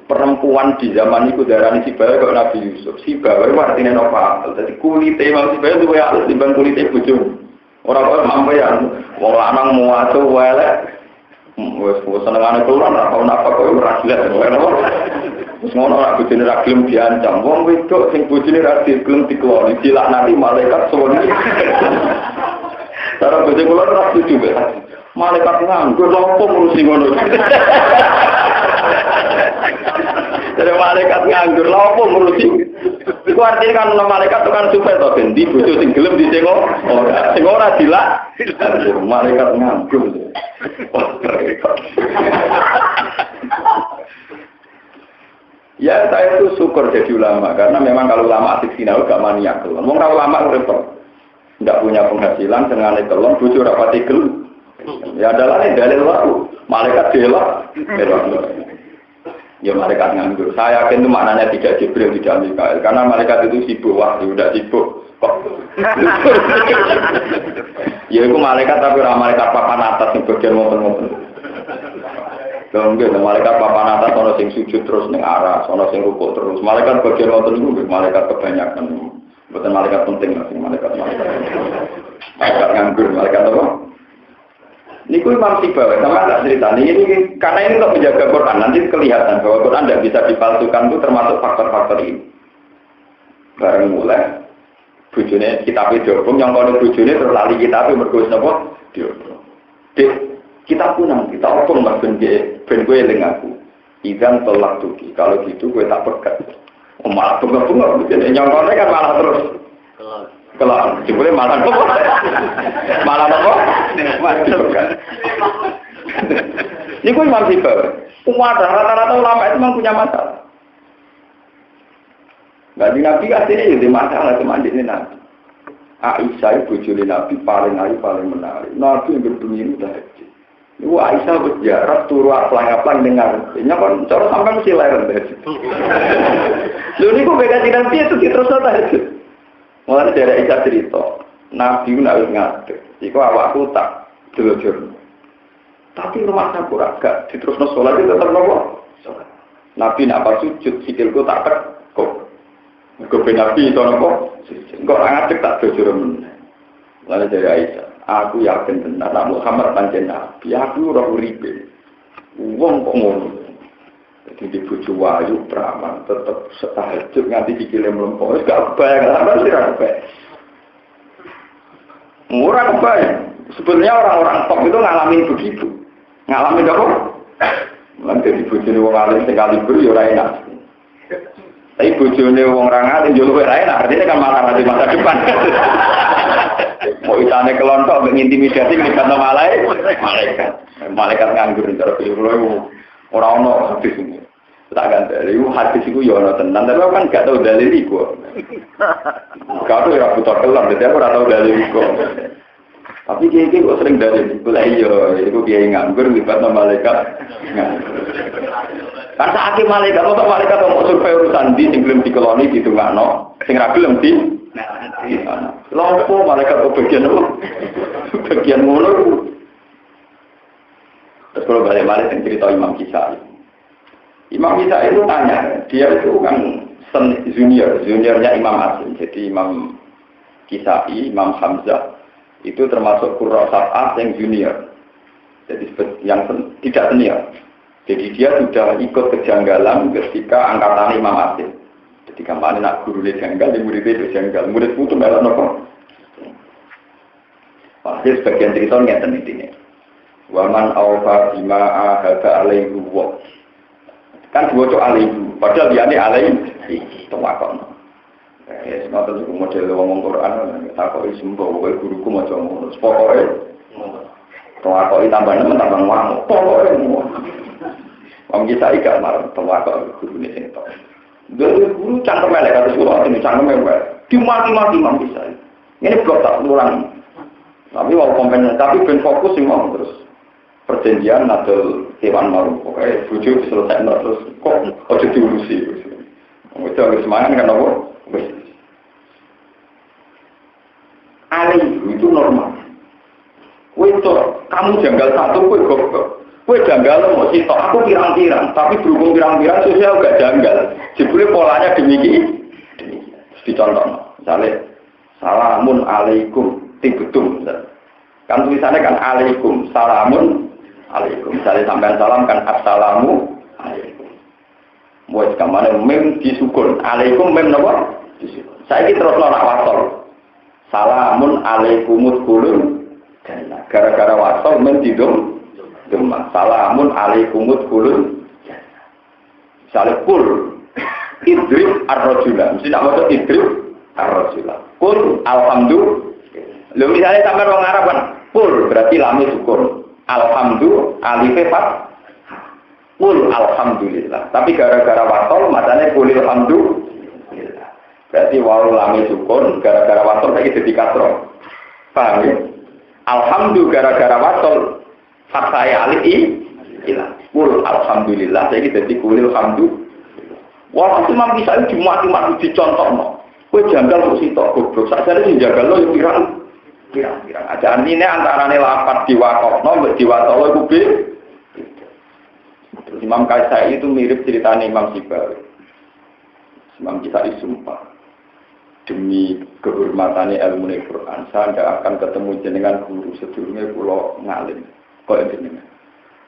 Perempuan di zaman itu darahnya Sibawi kok Nabi Yusuf. Sibawi artinya wapel. Jadi kulitnya Imam Sibawi itu kayak halus dibanding kulitnya bucu. Orang-orang mampu ya, orang lanang muatu welek. Wes senengane keluar ora tau napa kok ora jelas. Terus ngono ora bojone ra gelem diancam. Wong wedok sing bojone ra gelem dikeloni dilaknati malaikat soni. Cara bojo kula ora setuju kok. Malaikat nganggur lha opo ngurusi ngono. Dari malaikat nganggur lha opo ngurusi. Iku artinya kan malaikat itu kan supaya to ben di bojo sing gelem disengok. Ora, sing ora dilak. Malaikat nganggur. Ya saya itu syukur jadi ulama karena memang kalau ulama asik sinau gak maniak kelon. Wong kalau ulama repot. Enggak punya penghasilan senengane kelon bojo ora pati gelem. Ya adalah dalil lalu. Malaikat delok. Ya malaikat nganggur. Saya yakin itu maknanya tidak Jibril tidak Mikael karena malaikat itu sibuk wahyu udah sibuk. Kok. Ya itu malaikat tapi ora malaikat papan atas sing bagian ngoten-ngoten. Dongge malaikat papan atas ana sing sujud terus ning arah, ana sing rukuk terus. Malaikat bagian wonten niku malaikat kebanyakan. Mboten malaikat penting sing malaikat. Malaikat nganggur, malaikat apa? Niku Imam Sibawi sama tak cerita ini karena ini untuk menjaga Quran nanti kelihatan bahwa Quran tidak bisa dipalsukan itu termasuk faktor-faktor ini. Bareng mulai bojone kitabe diobong yang kono bojone terus lali kitabe mergo napa? Diobong. Kita punang, kita opong mas ben gue eling aku. Idan tolak tuki. Kalau gitu gue tak pegat. Malah bunga-bunga. Jadi nyongkone kan malah terus. Kelon. Jebule malah apa? Malah apa? Masih pegat. Ini gue Imam Sibawi. Rata-rata ulama itu memang punya masalah. Nggak di Nabi aslinya jadi masalah cuma di Nabi. Aisyah bojone Nabi paling ayu paling menarik. Nabi yang berbunyi udah haji. Ibu Aisyah berjarak turu aplang-aplang dengar. Ini kan cara sampai mesti lahir dari situ. Lalu ini kok beda Nabi itu terus tadi. Mulai dari Aisyah cerita, Nabi nak ngadeg. Iku awakku tak jelajur. Tapi rumah aku agak diterusno sholat itu tetap nopo. Nabi nak pas sujud sikilku tak tekuk. Mergo Nabi itu nopo. Kok ngadeg tak jelajur meneh. Lalu dari Aisyah, aku yakin benar Muhammad pancen nabi, aku ora uripe. Wong kok ngono. Jadi di bojo wayu praman tetep setahajud nganti sikile mlempok. Wis gak kebayang apa sih ra kebayang. Murah kebayang. Sebenarnya orang-orang top itu ngalamin begitu. Ngalamin apa? Lan dadi bojone wong alim sing kaliber ya ora enak. Tapi bojone wong ra alim yo luwih ra enak, artinya kan malah di masa depan. Mau itane kelontok mengintimidasi melibatno malaikat nganggur cara piye ora ono hadis ini. Tak gandel iku hadis iku yo ono tenan, tapi kan gak tau dalil iku. Gak tau ya butuh kelam, dadi aku ora tau dalil iku. Tapi kiai kok sering dalil iku lah iya, iku kiai nganggur melibatno malaikat. Kan saiki malaikat kok survei urusan di sing belum dikeloni ditungakno, sing ra gelem di Lopo malaikat bagian apa? Bagian ngono. Terus kalau balik-balik yang cerita Imam Kisai. Imam Kisai itu tanya, dia itu kan juniornya Imam Asim. Jadi Imam Kisai, Imam Hamzah itu termasuk Qurra Sab'ah yang junior. Jadi yang tidak senior. Jadi dia sudah ikut kejanggalan ketika angkatan Imam Asim. Jadi kampanye nak guru dia janggal, dia murid itu janggal. Murid putus melak nopo. Pasti sebagian cerita ngeten intinya. Waman awfa bima ahada alaihi wa. Kan dua cok alaihi. Padahal dia ini alaihi. Tengokon. Semata itu model ngomong Quran. Takoi sembah. Pokoknya guruku macam ngono. Pokoknya. Tengokoi tambah nemen tambah ngamuk. Pokoknya ngono. Wong kita ikat marah. Tengokoi guru ini sing tok. Dari guru cangkem elek kata surat ini cangkem elek. Dimaki-maki Imam Kisai. Ini blok tak ulang. Tapi mau kompen, tapi ben fokus sih mau terus perjanjian atau hewan baru. Pokoknya bujuk selesai terus kok harus diurusi. Itu harus semangat kan apa? Ali itu normal. Itu kamu janggal satu, kue janggal mau sitok, aku pirang-pirang, tapi berhubung pirang-pirang sosial gak janggal. Jebule polanya demikian. Dicontoh, misalnya salamun alaikum tibetum. Kan tulisannya kan alaikum, salamun alaikum. Misalnya sampai salam kan assalamu alaikum. Wes kamane mem disukun. Alaikum mem napa? Disukun. Saiki terus nak wasol. Salamun alaikumut kulun. Gara-gara wasol mem didum. Salamun alaikumut kulun. Salih kul. Idrib ar-rajula. Mesti nak maksud idrib ar-rajula. Kul alhamdulillah. Lho misalnya sampai wong Arab kan, kul berarti lame syukur. Alhamdulillah alif fat. Kul alhamdulillah. Tapi gara-gara wasol macane kul alhamdulillah. Berarti walau lame syukur gara-gara wasol saiki dadi kasro. Paham ya? Alhamdulillah gara-gara wasol fathah alif ilah. Kul alhamdulillah saiki dadi kul alhamdulillah. Wah, itu memang bisa cuma dicontohno. Kowe janggal kok sitok goblok. Sakjane sing janggal lo yo pirang. Ada artinya antarane lapat diwakofno mbek diwatolo iku beda. Imam Kaisai itu mirip ceritanya Imam Sibawi. Imam Kaisai sumpah demi kehormatannya ilmu Quran saya tidak akan ketemu jenengan guru sedurunge kula ngalim kaya jenengan.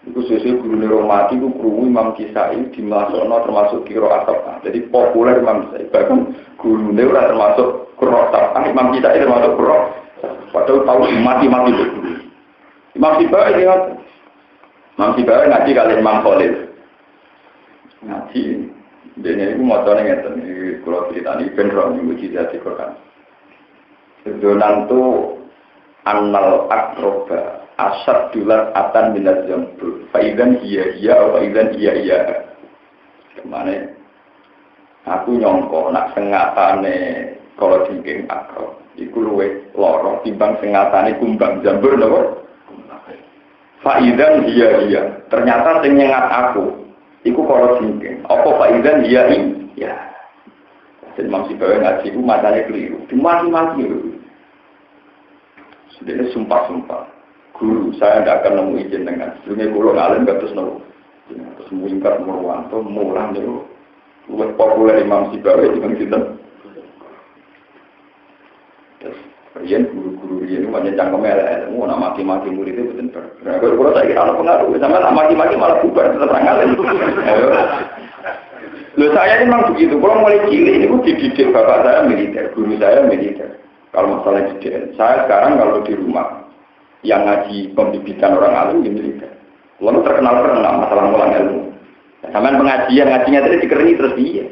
Iku sesuai guru Neromati itu guru Imam Kisai dimasukno termasuk kiro asap. Jadi populer Imam Kisai. Bahkan guru Neromati termasuk kiro asap. Imam Kisai termasuk kiro. Padahal tahu mati-mati guru. Imam Sibai ingat. Imam Sibai ngaji kali Imam Khalil. Ngaji. Dia ini mau tahu nggak tentang kalau cerita ini beneran yang mujizat di Quran. Sedonan tu annal akroba. Asad dulat atan minat jambul faidan iya kemana aku nyongko nak sengatane kalau jengking akro iku luwe loro timbang sengatane kumbang jambul nopo faidan iya ternyata sing nyengat aku iku kalau jengking apa faidan iya dan maksud bawa ngaji itu matanya keliru dimati-mati sudah sumpah guru saya tidak akan nemu izin dengan sebelumnya guru ngalim gak terus nemu terus mengingkat Murwanto mulang itu buat populer Imam Sibawi dengan kita terus kemudian guru-guru ini banyak cangkemnya ilmu nak maki-maki murid itu betul kalau saya kira ada pengaruh sama nak maki-maki malah bubar tetap ngalim loh saya ini memang begitu kalau mulai cilik ini dididik bapak saya militer guru saya militer kalau masalah dididik saya sekarang kalau di rumah yang ngaji pembibitan orang alim di militer. Lalu terkenal masalah mulang ilmu. Sampean pengajian ngajinya tadi dikerengi terus dia.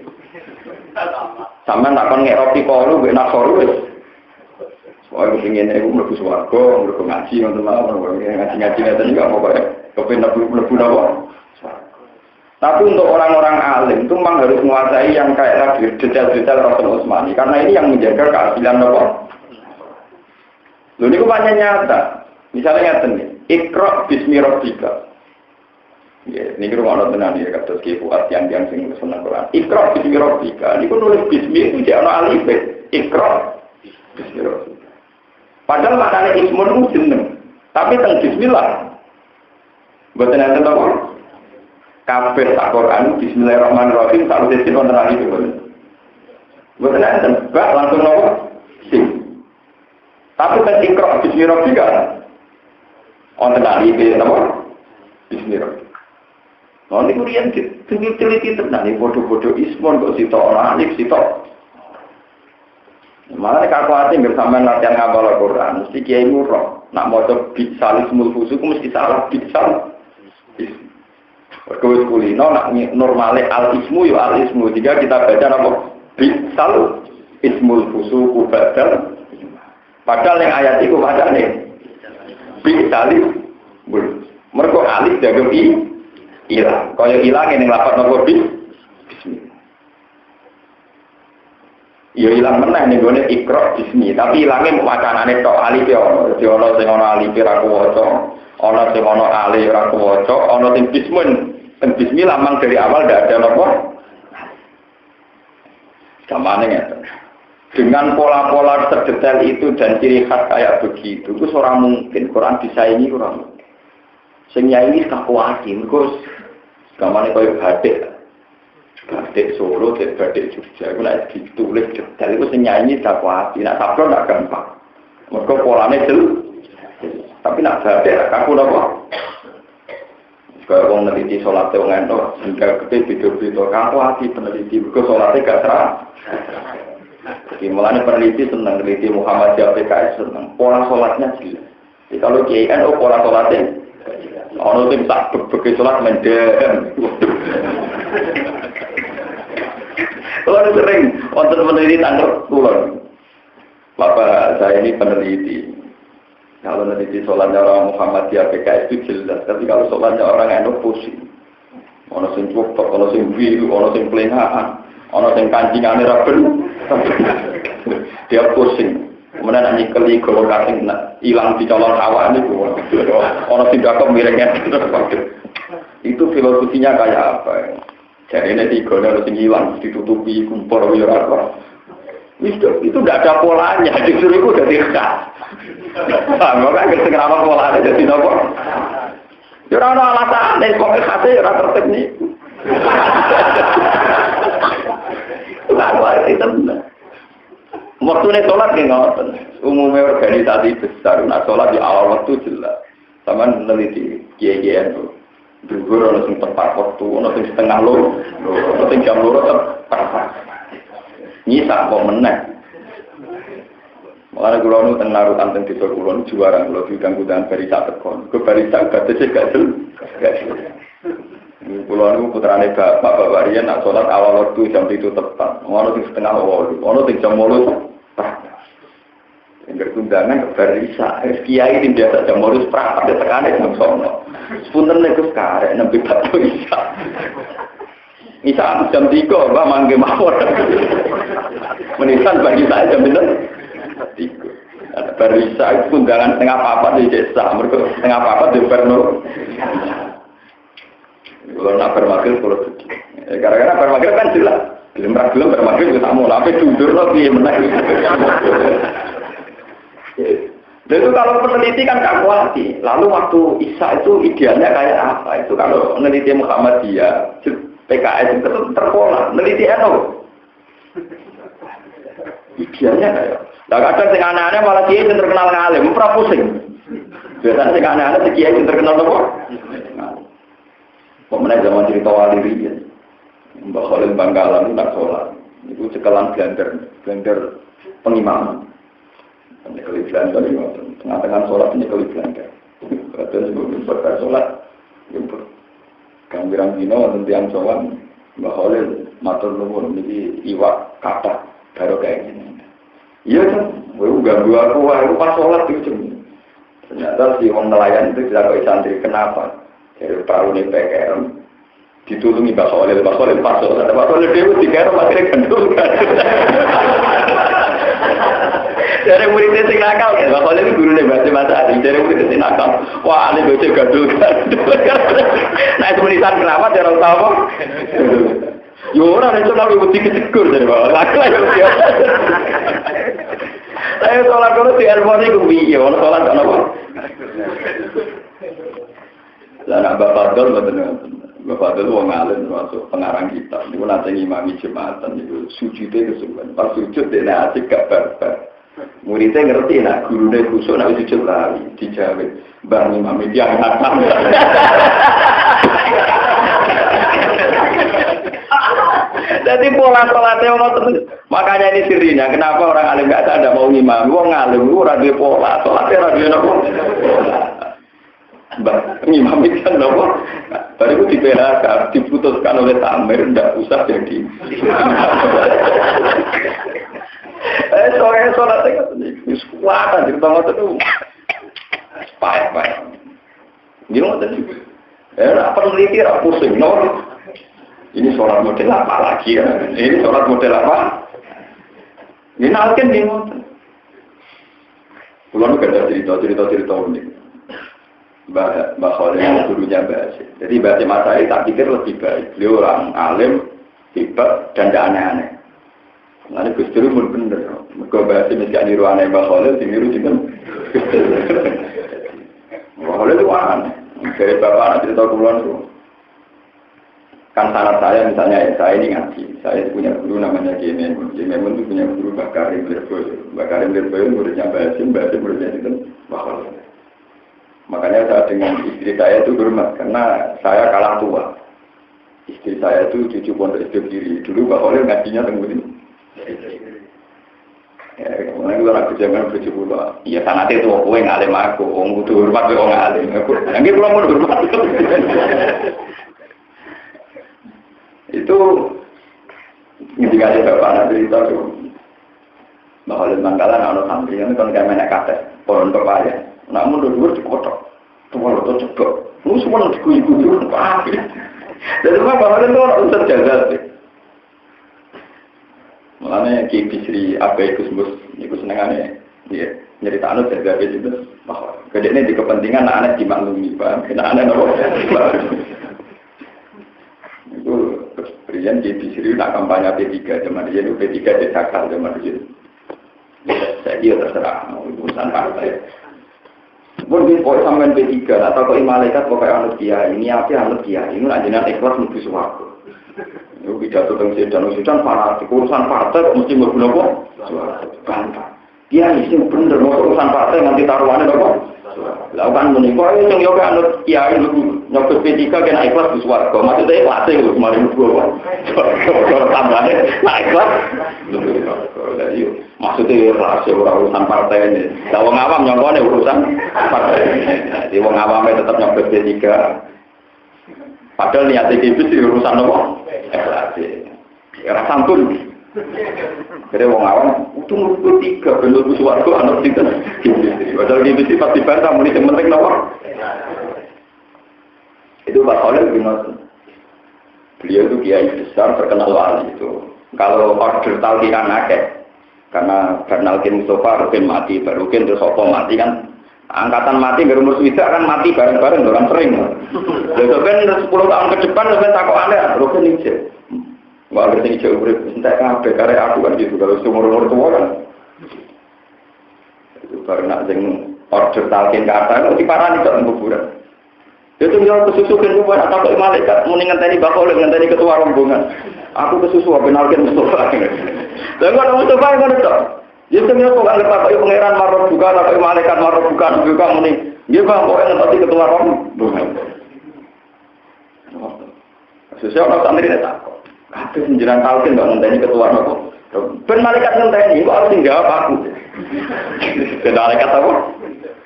Sampean takon ngeropi kono mbek nasoru wis. Soale kepengin iku mlebu swarga, mlebu ngaji ngoten mawon, ngaji-ngaji ngeten iki apa kok kepen mlebu napa. Tapi untuk orang-orang alim itu memang harus menguasai yang kayak tadi detail-detail Rasul Utsmani karena ini yang menjaga keadilan napa. Lho niku pancen nyata. Misalnya ngeten Iqra bismi rabbika. Ya, niki rumono tenan ya kados ki buat yang sing seneng Quran. Iqra bismi rabbika. Niku nulis bismi itu dia ana alif. Iqra bismi rabbika. Padahal maknane ismun itu jeneng. Tapi teng bismillah. Mboten enten apa? Kabeh sak Quran bismillahirrahmanirrahim tak wis wonten alif. Mboten enten bak langsung apa? Sing. Tapi teng Iqra bismi rabbika wonten alif napa? Bismillah. Nah niku riyen teliti tenan iki padha-padha ismun kok sitok ora alif sitok. Malah nek aku ati nggih sampean latihan ngapal Al-Qur'an mesti kiai murah. Nak maca bisalismul fusuq mesti salah bisal. Kalau kulino nak normale al-ismu yo al-ismu. Jika kita baca napa? Bisal ismul fusuq badal. Padahal yang ayat itu padane bisalif mergo alif jago ilang kaya ilang ning lapat nopo bismillah ya ilang meneh ning gone Iqra bismi tapi ilange wacanane tok alif e ono dadi ono sing ono alif ra kuwaca ono sing ono alif ra kuwaca ono sing bismillah mang dari awal ndak ada nopo samane ngeten. Dengan pola-pola terdetail itu dan ciri khas kayak begitu, itu seorang mungkin Quran disaingi orang. Sehingga ini kakuati, terus gambarnya kayak batik Solo, batik Jogja, itu nak ditulis detail itu sehingga ini kakuati, nak sablon tak gampang. Mereka polanya jelas, tapi nak batik kaku apa? Kayak wong neliti sholat wong ento, sehingga gede video-video kamu hati peneliti, because sholatnya gak serah. Jadi mulanya peneliti senang, peneliti Muhammadiyah PKS senang, pola sholatnya jelas. Jadi kalau KNU pola sholatnya, orang itu bisa berbagi sholat mendem. Kalau sering, untuk peneliti tanggal pulang. Bapak saya ini peneliti. Kalau nanti sholatnya orang Muhammadiyah PKS itu jelas, tapi kalau sholatnya orang NU pusing. Ono sing cukup, ono sing biru, ono sing pelengahan, ono sing kancingane ra ben. Dia pusing. Kemudian nanti keli kalau kasing hilang di colong awak itu, ono sing dakok miringnya. Itu filosofinya kayak apa? Jadi ini tiga ono sing hilang ditutupi kumpul ya apa. Itu tidak ada polanya, justru itu jadi khas. Maka kita kenapa pola ada jadi nopo? Ya orang alasan, kok khasnya orang tertib nih. Lalu itu benar. Waktunya sholat yang ngotot. Umumnya organisasi besar, nah sholat di awal waktu jelas. Sama meneliti kiai-kiai itu. Dulu orang yang tepat waktu, orang yang setengah loro, orang yang jam loro tepat. Nyisa kok menang. Makanya kalau nu tenaruh tentang di Pulau juara kalau diundang-undang barisa tekon, ke barisa batasnya gak jelas. Pulau nu putrane bapak Warian nak sholat awal waktu jam itu tepat. Orang di setengah awal, orang di jam mulu. Yang berundangan ke barisa, kiai ini biasa jam mulu seperempat tekannya jam sono. Sepunten nego sekarang nabi batu isa. Misal jam 3, Mbak mangke mawon. Menisan bagi saya jam 3. Ada barisa undangan setengah papat di desa, mereka setengah papat di Bernur. Kalau nak bermakil kalau sedih. Karena bermakil kan jelas. Belum bermakil kita mau tapi jujur lagi menang. Dan itu kalau peneliti kan gak kuati. Lalu waktu Isya itu idealnya kayak apa? Itu kalau peneliti Muhammadiyah, PKS itu terpola. Peneliti NU. Idealnya kayak. Nah kadang sing aneh-aneh malah kiai yang terkenal ngalim, ora pusing. Biasanya sing aneh-aneh si kiai yang terkenal apa? Pemenang zaman cerita wali riyen. Mbak Khalil Bangkalan itu nak sholat. Itu cekelan blender pengimaman. Penyekali blender itu tengah-tengah sholat penyekali blender. Kadang sebelum berkata sholat, kang birang dino tentang sholat, Mbak Khalil matur nuwun niki iwak kata baru kayak gini. Iya kan, gue ganggu aku pas sholat itu. Ternyata si orang nelayan itu tidak kok santri. Kenapa? Dari perahu ini PKR ditulungi Mbak Khalil pas sholat. Ada Mbak Khalil dia tiga orang masih gandul kan. Dari muridnya sing nakal kan, Mbak Khalil itu gurunya bahasa Adi. Dari muridnya sing nakal, wah ini baca gandul kan. Nah itu menisan kenapa dia orang tahu? Yo orang itu kalau ibu diketegur dari bawah, laki ya. Saya sholat dulu di Elmoni kubi, orang sholat apa? Dan Bapak Fadl Bapak Fadl itu ngalim termasuk pengarang kita. Itu nanti ngimami jemaatan itu sujudnya kesukaan. Pas sujud dia asik gak barbar. Muridnya ngerti nak gurunya khusus nak sujud lari dijawab. Bang imam itu yang nakal. Jadi pola sholatnya orang terus. Makanya ini sirinya. Kenapa orang alim gak ada mau ngimam? Wong ngalim itu radio pola. Sholatnya radio nopo. Ngimam itu kan nopo. Baru itu di-PHK diputuskan oleh Tamir. Tidak usah jadi. Sholatnya kan sekuatan. Cerita ngotot itu. Payah. Gimana tadi? Peneliti pusing. Ini sholat model apa lagi ya? Ini sholat model apa? Ini nalken di motor. Pulau ada cerita unik. Mbak Khalil gurunya bahasa. Jadi bahasa Masai tak pikir lebih baik. Beliau orang alim, hebat dan tidak aneh-aneh. Nanti Gus Dur pun bener. Mereka bahasa misalnya niru aneh Mbak Khalil, niru juga. Mbak Khalil itu aneh. Dari bapak anak cerita pulau itu. Kan syarat saya misalnya saya ini ngaji, saya punya guru namanya Jemen itu punya guru Bakarim Lirboyo muridnya Basim muridnya itu Bakal. Makanya saya dengan istri saya itu hormat karena saya kalah tua. Istri saya itu cucu pondok SD Kiri. Dulu Pak Oleh ngajinya tengah ini. Ya, kemudian gue ragu jangan cucu pula. Iya sangat itu aku yang ngalim aku. Om butuh hormat gue ngalim. Yang ini belum hormat. Itu ketika ada bapak nanti cerita tuh. Bahwa di Bangkalan ada santri yang kan kayak menek kate, pohon pepaya. Namun dulu dikotok, tuh kalau tuh cekok, lu semua harus dikuyu-kuyu, apa? Dan cuma bahwa itu orang unsur jaga sih. Makanya Kiai Sri Abai Gusmus, itu senengannya, dia nyerita anu jaga itu bahwa kedeknya di kepentingan anak dimaklumi, paham? Kena anak apa? Itu berian Kiai Sri nak kampanye P3 zaman dia itu P3 dicakar zaman dia. Saya kira terserah, urusan partai. Mungkin kalau sampai P3 atau kalau malaikat pokoknya anut kiai, ini apa anut kiai, ini ajaran ikhlas menuju suaraku. Itu pidato tentang sedang fanatik, urusan partai mesti berguna suara. Bantah. Kiai sih bener, mau urusan partai nanti taruhannya apa? Lakukan menikah, yang yoga anut kiai nyokot P3 kena ikhlas di suaraku. Maksudnya ikhlas itu kemarin dua. Kalau tambahnya, nah ikhlas. Maksudnya rahasia urusan partai ini. Kalau wong awam nyongkone urusan partai. Jadi wong awam tetap nyobet P3. Padahal niatnya itu di urusan apa? Era santun. Jadi wong awam itu menurut P3 bentuk suwargo anak kita. Padahal P3 pasti bantah muni sing penting apa? Itu Pak Oleh bingung. Beliau itu kiai besar terkenal wali itu. Kalau order talqinan akeh karena Bernalkin Mustafa Rukin mati, Rukin terus Sopo mati kan angkatan mati dari umur Swida kan mati bareng-bareng orang sering. Lalu kan 10 tahun ke depan kan takut aneh Rukin hijau. Wah ngerti hijau urip entek kabeh karek aku kan gitu kalau umur tua kan. Itu baru nak sing order talqin kata itu diparani kok kuburan. Itu yang kesusukan kuburan atau malaikat muni ngenteni bakal ngenteni ketua rombongan. Aku kesusu Bernalkin Mustafa. Dan kalau Mustafa ngono tok. Yen sampeyan kok anggap Pak Pangeran marot buka atau malaikat marot buka juga muni. Nggih Pak, kok ngerti ketua rombongan. Sesuai orang santri ini takut. Kabeh jenengan talqin kok ngenteni ketua nopo. Ben malaikat ngenteni kok harus jawab aku. Ben malaikat apa?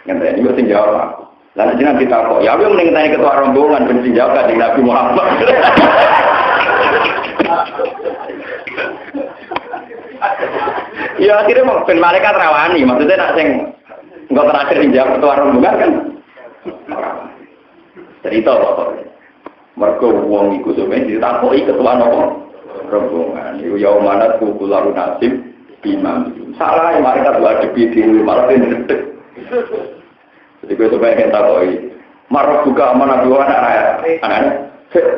Ngenteni kok sing jawab aku. Lah jenengan ditakok, ya aku mending ngenteni ketua rombongan ben sing jawab kanjeng Nabi Muhammad. Ya akhirnya mau ben malaikat rawani, maksudnya nak sing enggak terakhir dijawab ketua rombongan kan. Cerita pokoknya. Mergo wong iku sampe ditakoki ketua nopo rombongan. Iku ya manat kularu nasib bimam. Salah malaikat wadepi dhewe malah ndedeg. Jadi kowe sampe kan takoki. Marok buka amanah dua anak.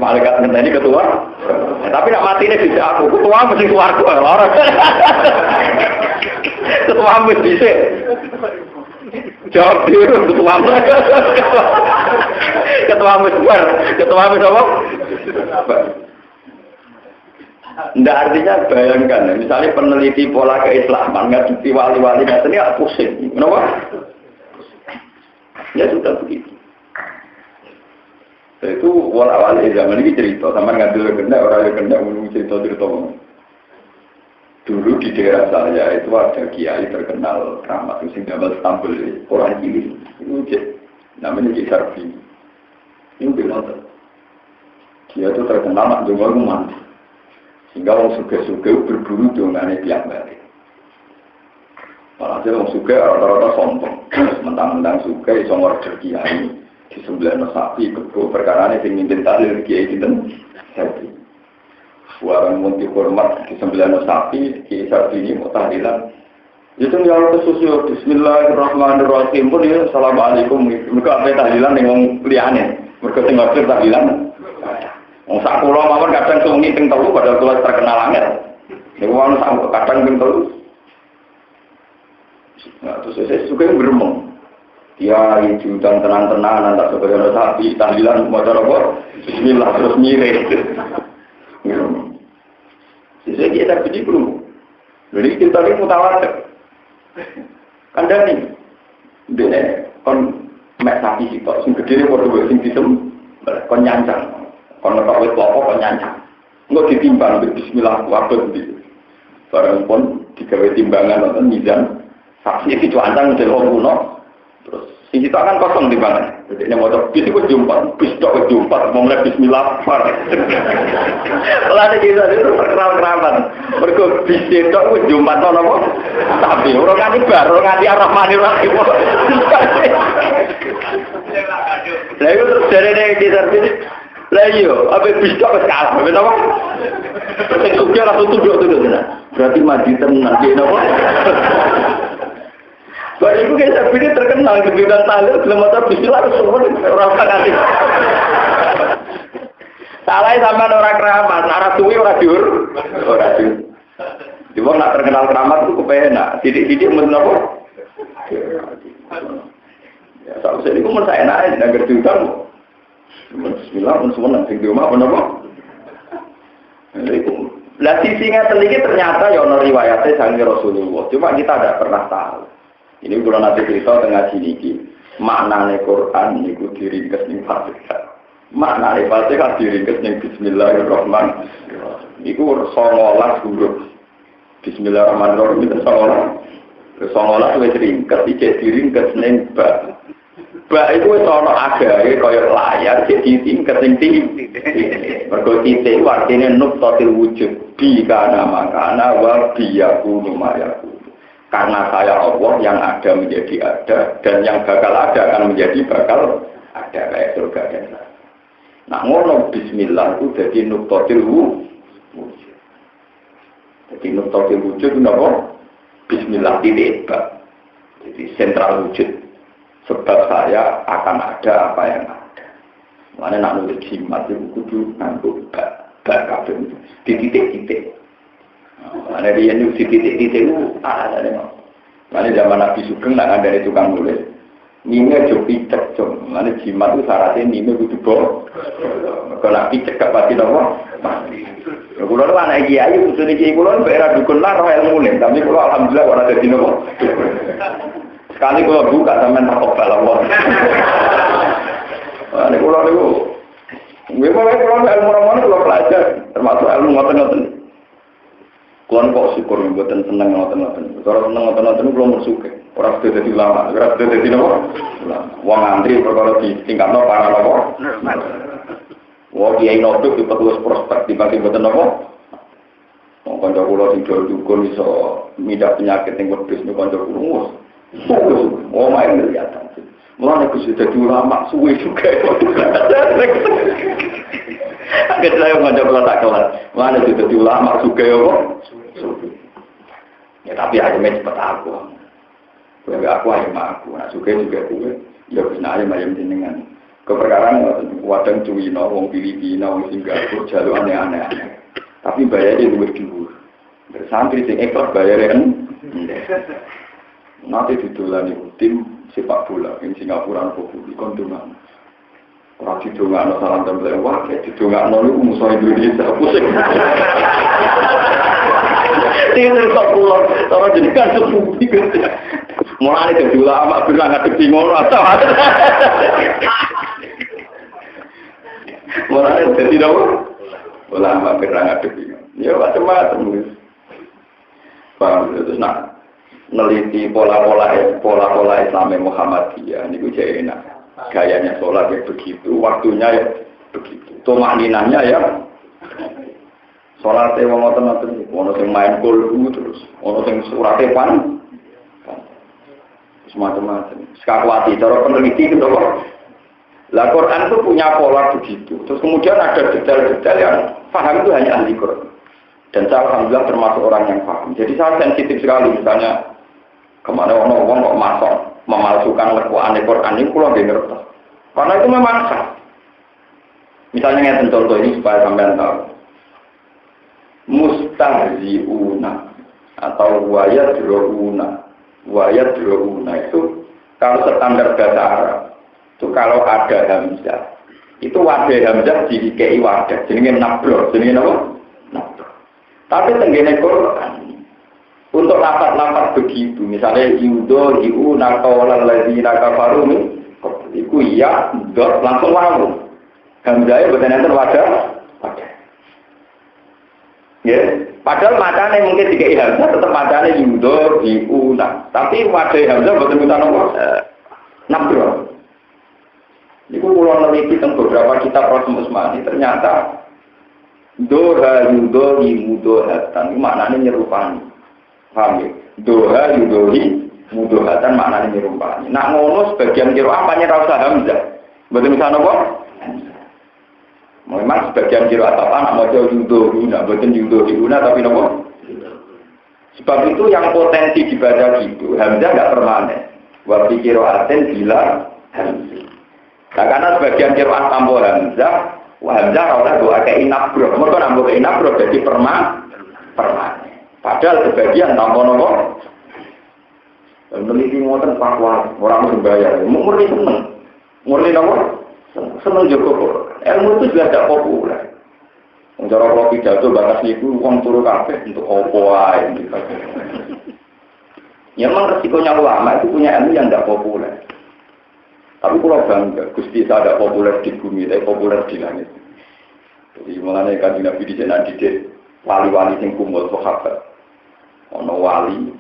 Malaikat ngenteni ketua. Tapi nak matine bisa aku. Ketua mesti swarga ora. Ketua mesti bisa. Jawab dia ketua. Ketua besar. Ketua besar apa? Nggak artinya bayangkan, misalnya peneliti pola keislaman nggak di wali-wali ini pusing. Kenapa? Ya sudah begitu. Itu wali zaman ini cerita, sama ngambil kendak orang yang kendak menunggu cerita. Dulu di daerah saya itu ada kiai terkenal keramat itu singgal Istanbul orang ini itu namanya Kiai Sarfi. Ini bilang dia itu terkenal nak dengar mandi sehingga orang suka berburu dengan tiap hari. Malah orang suka rata-rata sombong, mentang-mentang suka iso order kiai. Di sembilan sapi kebo perkara ini ingin ditalir kiai kita sapi. Suara munti hormat di sembilan sapi kiai sapi ini mau tahlilan. Itu yang kesusu Bismillahirrahmanirrahim pun ya Assalamualaikum. Mereka apa tahlilan yang liane. Mereka tinggal tahlilan. Wong sak kula mawon kadang sungi ping 3 padahal kula terkenal angel. Niku wong sak kadang ping 3. Nah, terus saya suka beremong. Ya, itu dan tenang-tenang, tak sebagai sapi, tahlilan, motor apa? Bismillah, terus mirip. Jadi kita pergi dulu. Jadi kita ini mutawatir. Kandang ini, dia kon mek sapi sitok sing gedene padha wae sing disem kon nyancang. Kon nek wis apa kon nyancang. Engko ditimbang bismillah wabet iki. Barang pun digawe timbangan nonton mizan saksi itu antang model kuno terus sing kita kan kosong timbangan jadi ini motor bis itu jumpa bis tok jumpa mau mulai bismillah lalu kita itu keram-keraman mereka bis itu jumpa tau apa tapi orang nganti bar orang nganti ar-Rahmanir Rahim lah itu terus dari kita sini lah iya apa bis tok kalah apa sing sugih langsung tunduk-tunduk berarti mati tenan ki napa baru itu kayak saya terkenal kebidan talir belum ada bismillah semua orang kanati salah sama orang keramat arah suwi orang diur cuma nak terkenal keramat itu kepenak sidik-sidik mesti apa ya seharusnya itu menurut saya enak agar diutang bismillah semua nanti di rumah apa lah sisinya teliti ternyata ya ono riwayatnya sangi Rasulullah. Cuma kita tidak pernah tahu. Ini kalau nanti cerita tengah sini maknanya Quran niku diringkes ning Fatihah. Maknanya Fatihah diringkes ning Bismillahirrahmanirrahim. Iku 19 huruf. Bismillahirrahmanirrahim itu 19. 19 wis ringkes iki diringkes ning ba. Ba itu wis ana agahe kaya layar jadi tingkat sing tinggi. Mergo titik artine nuqtatil wujud bi kana makana wa biyakunu mayaku. Karena saya Allah yang ada menjadi ada dan yang bakal ada akan menjadi bakal ada kayak surga dan neraka. Nah, ngono bismillah itu jadi nuqtatil wujud. Jadi nuqtatil wujud napa? Bismillah titik ba. Jadi sentral wujud. Sebab saya akan ada apa yang ada. Mana nak nulis jimat itu kudu nganggo bak kabeh di titik-titik. Mana dia nu di titik-titik itu ada deh. Mana zaman Nabi Sugeng nak ada tukang nulis. Nime jo picek jo. Mana jimat itu syaratnya nime kudu bo. Kalau picek gak pasti nopo. Kulo ana iki ayu usune iki kulo era dukun lah roh ilmu nih. Tapi kulo alhamdulillah ora dadi nopo. Sekali kalau buka sampai takut balap ini kalau itu gue mau ilmu ramon kalau pelajar termasuk ilmu ngoten-ngoten kulon kok syukur buatan seneng ngoten-ngoten kalau seneng ngoten-ngoten belum bersuka orang sudah jadi ulama orang sudah jadi apa uang antri perkara di tingkat no para apa wah kiai noduk di petugas prospek dibagi buatan apa konco kulo sing dukun iso midak penyakit yang berdis nih konco kulo oh main kelihatan. Mulai aku sudah ulama suwe juga. Kita yang ngajak tak kelar. Mulai sudah ulama juga ya kok. Ya tapi aja cepat aku. Kalau aku aja aku. Nah suka juga gue. Ya bisa aja macam jenengan. Keperkaraan wadang Cina, wong Filipina, wong Singapura jalur aneh-aneh. Tapi bayarnya luwih dhuwur. Bersantri sing ekor bayarnya kan. Nanti didolani tim sepak bola yang Singapura atau di kontingan. Orang didongakno salam tempel wah kayak didongakno niku musuh Indonesia pusing. Tinggal sepak bola, orang jadi kan sepupu gitu. Mulai dari ulama bilang ngadep di ngono atau mulai dari apa? Ulama bilang ngadep di ngono. Ya macam-macam. Paham itu nak neliti pola-pola Islam Muhammadiyah ini gue jadi enak gayanya sholat ya begitu waktunya ya begitu tumakninahnya ya sholat ya ngoten-ngoten ono sing main golfu terus ono sing surate pan semacam-macam sekakwati cara peneliti gitu kok lah Quran itu punya pola begitu terus kemudian ada detail-detail yang paham itu hanya ahli Quran dan saya alhamdulillah termasuk orang yang paham jadi saya sensitif sekali misalnya kemana orang kok masuk memalsukan lekuan Quran ini pulau nggak ngerti. Karena itu memang sah. Misalnya contoh ini supaya sampean tahu. Mustahziuna atau wayadrouna itu kalau standar bahasa Arab itu kalau ada hamzah itu wadah hamzah dikei wadah jenenge nabro jenenge apa? Nabro. Tapi tenggene Quran untuk lapat-lapat begitu, misalnya yudo, nakawal lagi nakafaru Iku iya, dot langsung wawu. Hamzahnya bukan enten wadah. Ya, padahal macane mungkin tiga Hamzah tetap macane yudo diuna. Tapi wadah Hamzah bukan kita nomor nabro. Iku pulau neliti tentang beberapa kitab Rasul Usmani ternyata doha yudo mudohatan itu maknanya nyerupani. Paham ya? Doha yudo mudohatan maknanya nyerupani. Nak ngono sebagian kira apanya rasa Hamzah. Betul misalnya apa? Memang sebagian kira apa anak mau yudo guna, betul yudo guna tapi apa? Sebab itu yang potensi dibaca gitu, Hamzah nggak permanen. Waktu kira aten bila Hamzah. Nah, karena sebagian kira tambah Hamzah, Hamzah ora doa ke inabro. Mereka nambah ke inabro jadi permanen. Padahal sebagian tambah nopo. Meneliti ngoten fatwa orang membayar. Murni seneng. Murni nopo? Seneng juga. Ilmu itu juga tidak populer. Cara kalau pidato batas niku wong turu kabeh untuk opo ae. Ya memang resikonya ulama itu punya ilmu yang tidak populer. Tapi kalau bangga, Gusti saya tidak populer di bumi, tapi populer di langit. Jadi mengenai kaji Nabi di sana didik wali-wali yang kumul sahabat. Ono wali,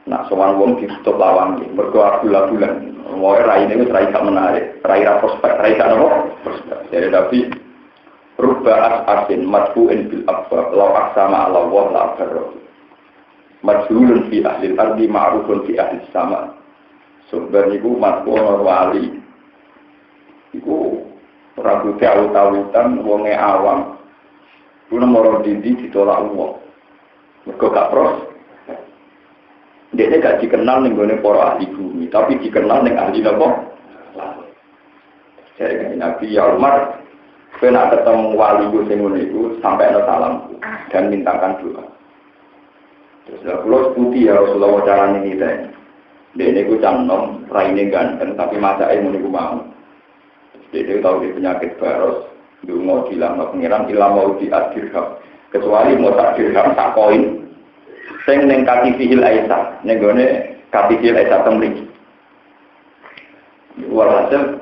nak sowan wong ditutup lawang, berbulan-bulan. Mau rai ini rai tak menarik, rai prospek, rai tak nopo. Jadi tapi rubah asin madfuin bil abwab, law aksama ala wah la abarroh. Majhulun fi ahli ardi ma'rufun fi ahli sama. Sebenarnya itu matkuah wali itu ragu tahu-tahutan wonge awam itu nomor didi ditolak uang mereka gak pros dia gak dikenal dengan para ahli bumi tapi dikenal dengan ahli apa? Jadi Nabi ya Umar pernah ketemu wali itu sampai ada salam dan mintakan doa terus kalau putih ya Rasulullah cara ini kita dia ini ku canom, raine ganteng, tapi masa ilmu ini ku mau. Dia tahu dia penyakit baros, dungo hilang, pengiran hilang mau diadirham. Kecuali mau tak dirham, tak koin. Seng neng katifihil Aisyah, nenggone katifihil Aisyah temrik. Walhasil,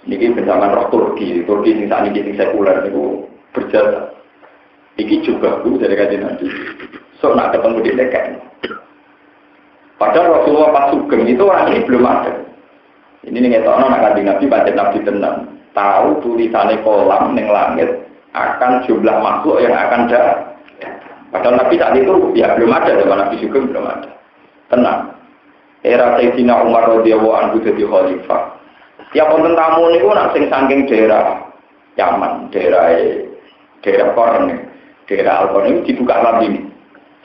ini bersama roh Turki ini saat ini sekuler itu berjasa. Ini juga bu dari kajian nanti. So nak ketemu di dekat. Padahal Rasulullah pas sugeng itu orang ini belum ada. Ini nih ngetokno nak kanjeng Nabi pancen Nabi tenan. Tahu tulisannya kolam ning langit akan jumlah makhluk yang akan ada. Padahal Nabi saat itu ya belum ada zaman Nabi sugeng belum ada. Tenang. Era Sayyidina Umar radhiyallahu anhu jadi khalifah. Tiap wonten tamu niku nak sing saking daerah Yaman, daerah Qarn, daerah Al-Qarn dibuka lagi ini.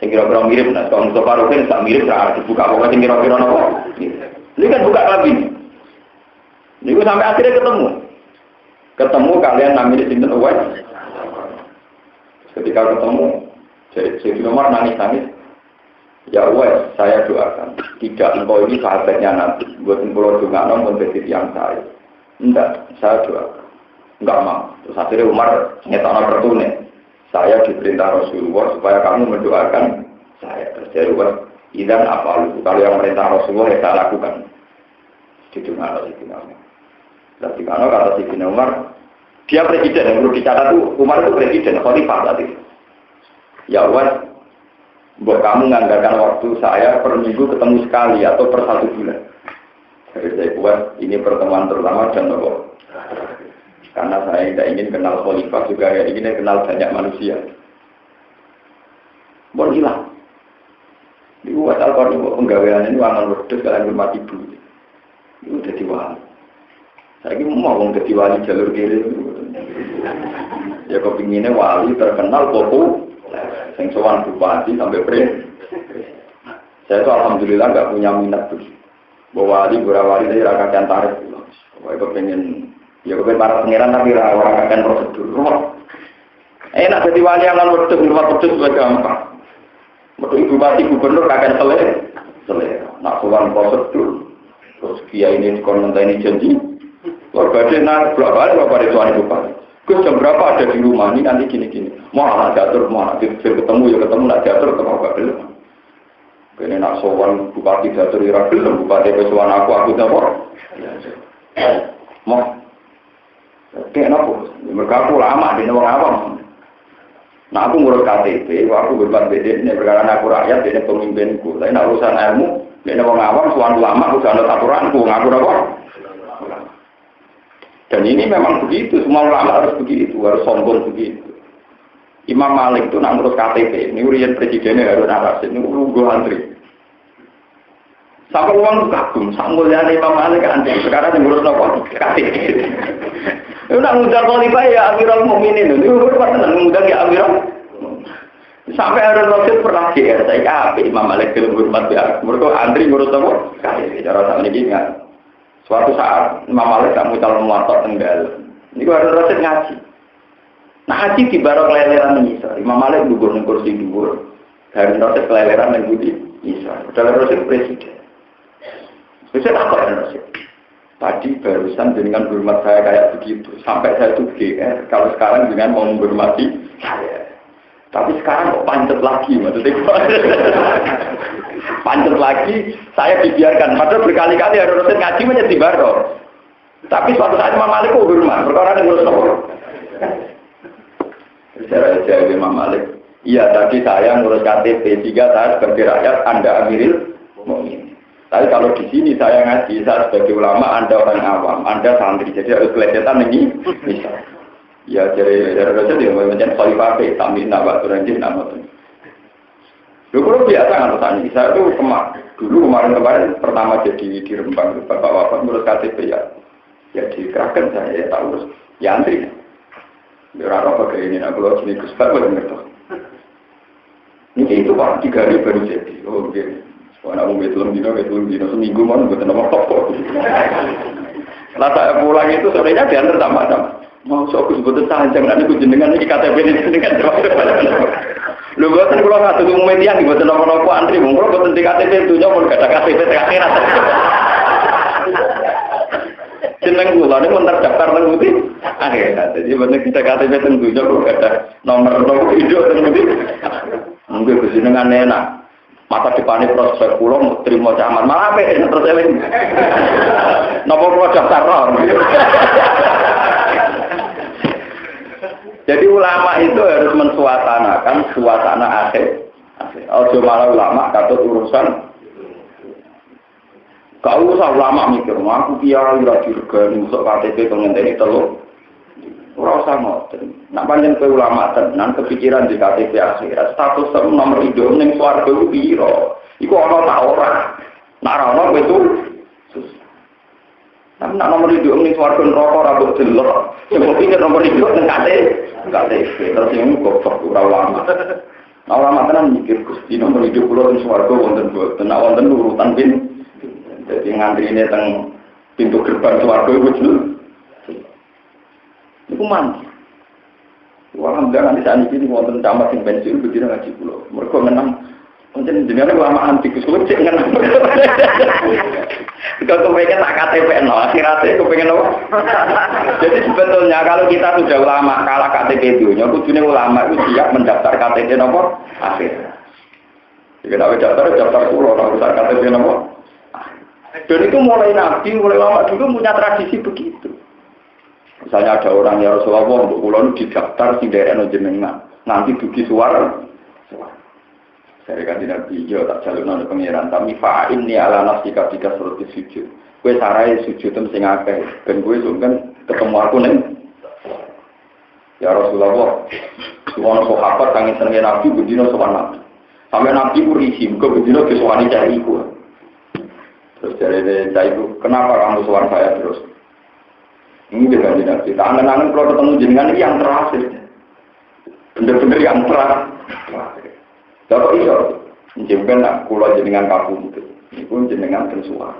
Sing kira-kira mirip, nah kalau Mustafa Rufin tak mirip, nah dibuka pokoknya sing kira-kira apa? Ini kan buka lagi. Ini sampai akhirnya ketemu kalian namanya Sinten Uwais. Ketika ketemu, jadi nomor nangis. Ya Uwais, saya doakan. Tidak engkau ini sahabatnya Nabi. Buat pulau juga nonton begitu yang saya. Enggak, saya doakan. Enggak mau. Terus akhirnya Umar ngetokno pertune. Saya diperintah Rasulullah supaya kamu mendoakan saya. Terus idan apa lu? Kalau yang perintah Rasulullah ya saya lakukan. Didengar Sayyidina Umar. Sayyidina kata Sayyidina Umar, dia presiden yang perlu dicatat tuh. Umar itu presiden, khalifah tadi. Ya Allah, buat kamu menganggarkan waktu saya per minggu ketemu sekali atau per 1 bulan. Jadi saya buat ini pertemuan terutama dan Allah. Karena saya tidak ingin kenal khalifah juga, ya ingin kenal banyak manusia. Boleh hilang. Di buat Al-Qur'an penggawean ini wangan wedhus kalian hormat ibu. Itu jadi wali. Saya ini mau jadi wali jalur kiri. Ya kepinginnya wali terkenal populer. Sing sowan bupati sampai presiden. Saya itu alhamdulillah nggak punya minat tuh. Bahwa wali burawali dari rakyat tarik. Saya kepengen ya kepengen para pangeran tapi orang akan prosedur. Enak jadi wali yang lalu wedhus juga gampang. Betul bupati gubernur akan selera. Nak sowan prosedur. Terus kiai ini komentar ini janji. Berbeda nak berapa hari soal bupati. Gus jam berapa ada di rumah ini nanti gini. Mau anak diatur, mau anak ketemu ya ketemu nak diatur ketemu gak belum. Ini nak sowan bupati diatur ira belum bupati kesuwan aku tak mau. Mau kayak nopo, mereka aku lama di wong awam. Nah aku ngurus KTP, aku berbuat beda ini perkara aku rakyat, ini pemimpinku. Tapi nak urusan ilmu, ini wong awam, suatu lama aku sudah aturanku, ngaku apa? Dan ini memang begitu, semua ulama harus begitu, harus sombong begitu. Imam Malik itu nak ngurus KTP, ini urian presidennya Harun al-Rasyid, ini gue antri. Sampai uang kagum, sampai Imam Malik antri. Sekarang yang ngurus nopo KTP. Itu nak ngundang khalifah ya Amirul Mukminin, itu hormat tenan ngundang ya Amirul. Sampai Harun al-Rasyid pernah GR, saya apa Imam Malik belum hormat ya. Mereka antri ngurus nopo KTP. Cara sama ini ingat. Suatu saat Imam Malik tak mucal muatok tenggal. Ini Harun al-Rasyid ngaji. Nah ngaji di barok leleran menyisar. Imam Malik duduk di kursi dua. Harun al-Rasyid keleleran yang budi menyisar. Padahal Rasyid presiden. Saya tak Harun al-Rasyid. Tadi barusan dengan hormat saya kayak begitu. Sampai saya itu GR. Kalau sekarang dengan mau menghormati saya. Tapi sekarang kok pancet lagi, maksudnya pancet lagi, saya dibiarkan. Padahal berkali-kali Harun al-Rasyid ngaji menjadi barok. Tapi suatu saat Imam Malik kok hormat, perkara yang ngurus nopo. Saya jawab Imam Malik, iya tadi saya ngurus KTP, jika saya sebagai rakyat, Anda Amirul Mukminin. Tapi kalau di sini saya ngaji, saya sebagai ulama, Anda orang awam, Anda santri, jadi harus kelihatan ini bisa. Ya jadi dia macam khalifah tamin nama turanjin nama tu. Dulu biasa nggak tanya, saya tu kemarin pertama jadi di Rembang, bapak wafat ngurus KTP ya dikerahkan saya ya tahu ya antri. Orang apa kayak ini, aku loh sini kusbar benar betul. Ini itu pak 3 hari baru jadi. Oh oke. Soalnya aku betul dino seminggu mau buat nama apa. Setelah saya pulang itu sorenya diantar sama. Mau aku sebutnya sanjang, nanti aku jenengan ini KTP ini jenengan. Lu buatan kalau nggak tunggu median, buatan nomor antri, mungkin buatan di KTP itu nyamuk gak ada KTP terakhir. Jeneng gula ini mentar daftar tengguti. Jadi buatan kita KTP tentunya kok gak ada nomor hidup tengguti. Mungkin kesenangan enak. Mata depannya prospek pulau terima camat malah apa ya terus ini. Nomor pulau daftar roh. Jadi ulama itu harus mensuasanakan suasana akhir. Ojo malah ulama katut urusan. Kau usah ulama mikir, aku kiai ra dirgani usuk KTP ngenteni telur. Ora usah ngoten. Nak pancen kowe ulama tenan kepikiran di KTP akhirat, status nomor hidup ning swarga ku piro? Iku ana ta ora? Nak ora ono itu tapi nak nomor hidup ning swarga neraka ora kok delok. Sing pikir nomor hidup ning KTP terus yang kok ora ulama. Nah ulama tenan mikir Gusti nomor hidup kula ning swarga wonten boten, nak wonten urutan pin. Jadi ngantrine teng pintu gerbang swarga iku jelas. Iku mandi. Alhamdulillah nanti saat ini wonten camat sing pensiun begini ngaji kula. Mergo menang pancen jenenge ulama anti kuwi cek ngenang. Kalau kepengen tak KTP no, akhirnya kepengen apa? Jadi sebetulnya kalau kita sudah ulama kalah KTP dunia, kudunya ulama itu siap mendaftar KTP nomor akhir. Jika tidak daftar pulau, kalau usah KTP nomor. Dan itu mulai nabi, mulai lama dulu punya tradisi begitu. Misalnya ada orang ya Rasulullah untuk pulau didaftar si daerah jenengan, nanti dugi suara. Saya kan tidak video tak jalur nol pengiran, tapi fa'in ni ala nafsi ketika seperti sujud. Gue sarai sujud tem sing akeh, ben gue sungkan ketemu aku neng. Ya Rasulullah, semua sahabat kangge senenge Nabi bedino sowan Nabi. Sampai Nabi ku risi, muga bedino kesowani cari iku. Terus dari cai itu, kenapa kamu sowan saya terus? Ini juga tidak kita angen-angen kalau ketemu jenengan ini yang terakhir. Bener-bener yang terakhir. Kalau iso, jenengan nak kula jenengan kabur itu. Iku jenengan tersuar.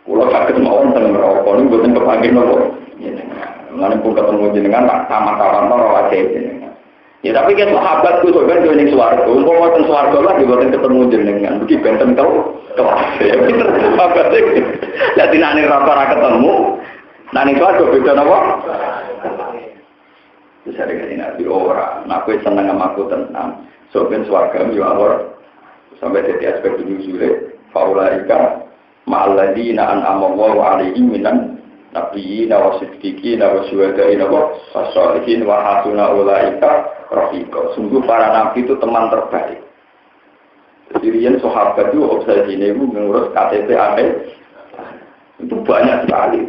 Kula sakit mawon teng neraka niku mboten kepanggih napa. Jenengan pun ketemu jenengan tak tamat-tamat ora wae jenengan. Ya tapi kan sahabat ku sampeyan yo ning swarga. Umpama teng swarga lah mboten ketemu jenengan. Iki benten tau kelas. Ya pinter sahabat iki. Jadi nek ora ketemu, nek ning swarga beda napa? Bisa dengan nabi ora. Nak kowe seneng sama aku tenang. Soben swarga yo awor sampai jadi aspek ini sulit faulaika ma'alladina an'ama Allahu 'alaihim minan nabiyina wa siddiqina wa syuhadaina wa sholihin wa hasuna ulaika rafiqa. Sungguh para nabi itu teman terbaik. Jadi sahabat itu obsesinya itu mengurus KTP itu banyak sekali.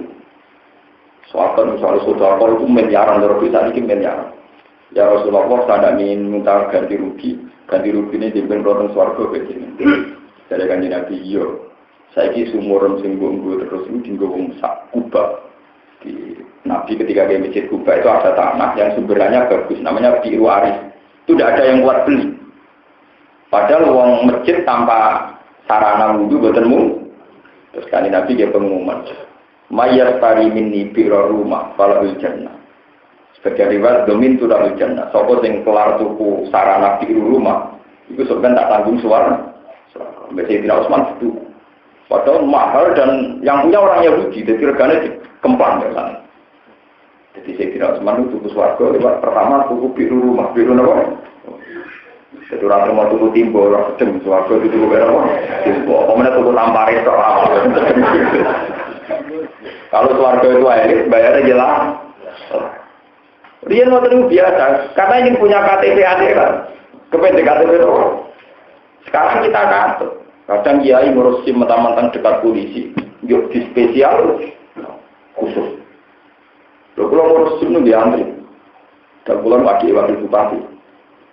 Soalnya misalnya saudara itu miliaran, dari bisa ini miliaran. Ya Rasulullah, saya ingin minta ganti rugi ini dipimpin rotong swarga begini. Jadi kan Nabi yo, saya ini sumuran singgung terus itu tinggal sak Kuba. Di Nabi ketika ke masjid Kuba itu ada tanah yang sumbernya bagus, namanya Biru Arif. Itu tidak ada yang kuat beli. Padahal uang masjid tanpa sarana wudhu bertemu. Terus kali Nabi dia pengumuman, mayar tari minni biro rumah kalau jannah. Sebagai riwayat domin tu dalam jannah. Sopo sing kelar tuku sarana biro rumah, itu sebenarnya tak tanggung suara. Masjid Utsman itu. Padahal mahal dan yang punya orang Yahudi, jadi regane dikemplang ya kan. Jadi Sayyidina Utsman itu tuku swarga lewat pertama tuku biro rumah, biro napa? Jadi orang mau tuku timbo, orang sedang suarga itu tuku berapa? Timbo, kemudian tuku tamparis soal. Kalau suarga itu elit, bayarnya jelas. Dia mau terus biasa, karena ingin punya KTP akhirat. Kepenting KTP itu. Sekarang kita katut. Kadang kiai ngurus SIM mentang-mentang dekat polisi. Yuk di spesial khusus. Kalau ngurus SIM itu diantri. Dan pulang wakil bupati.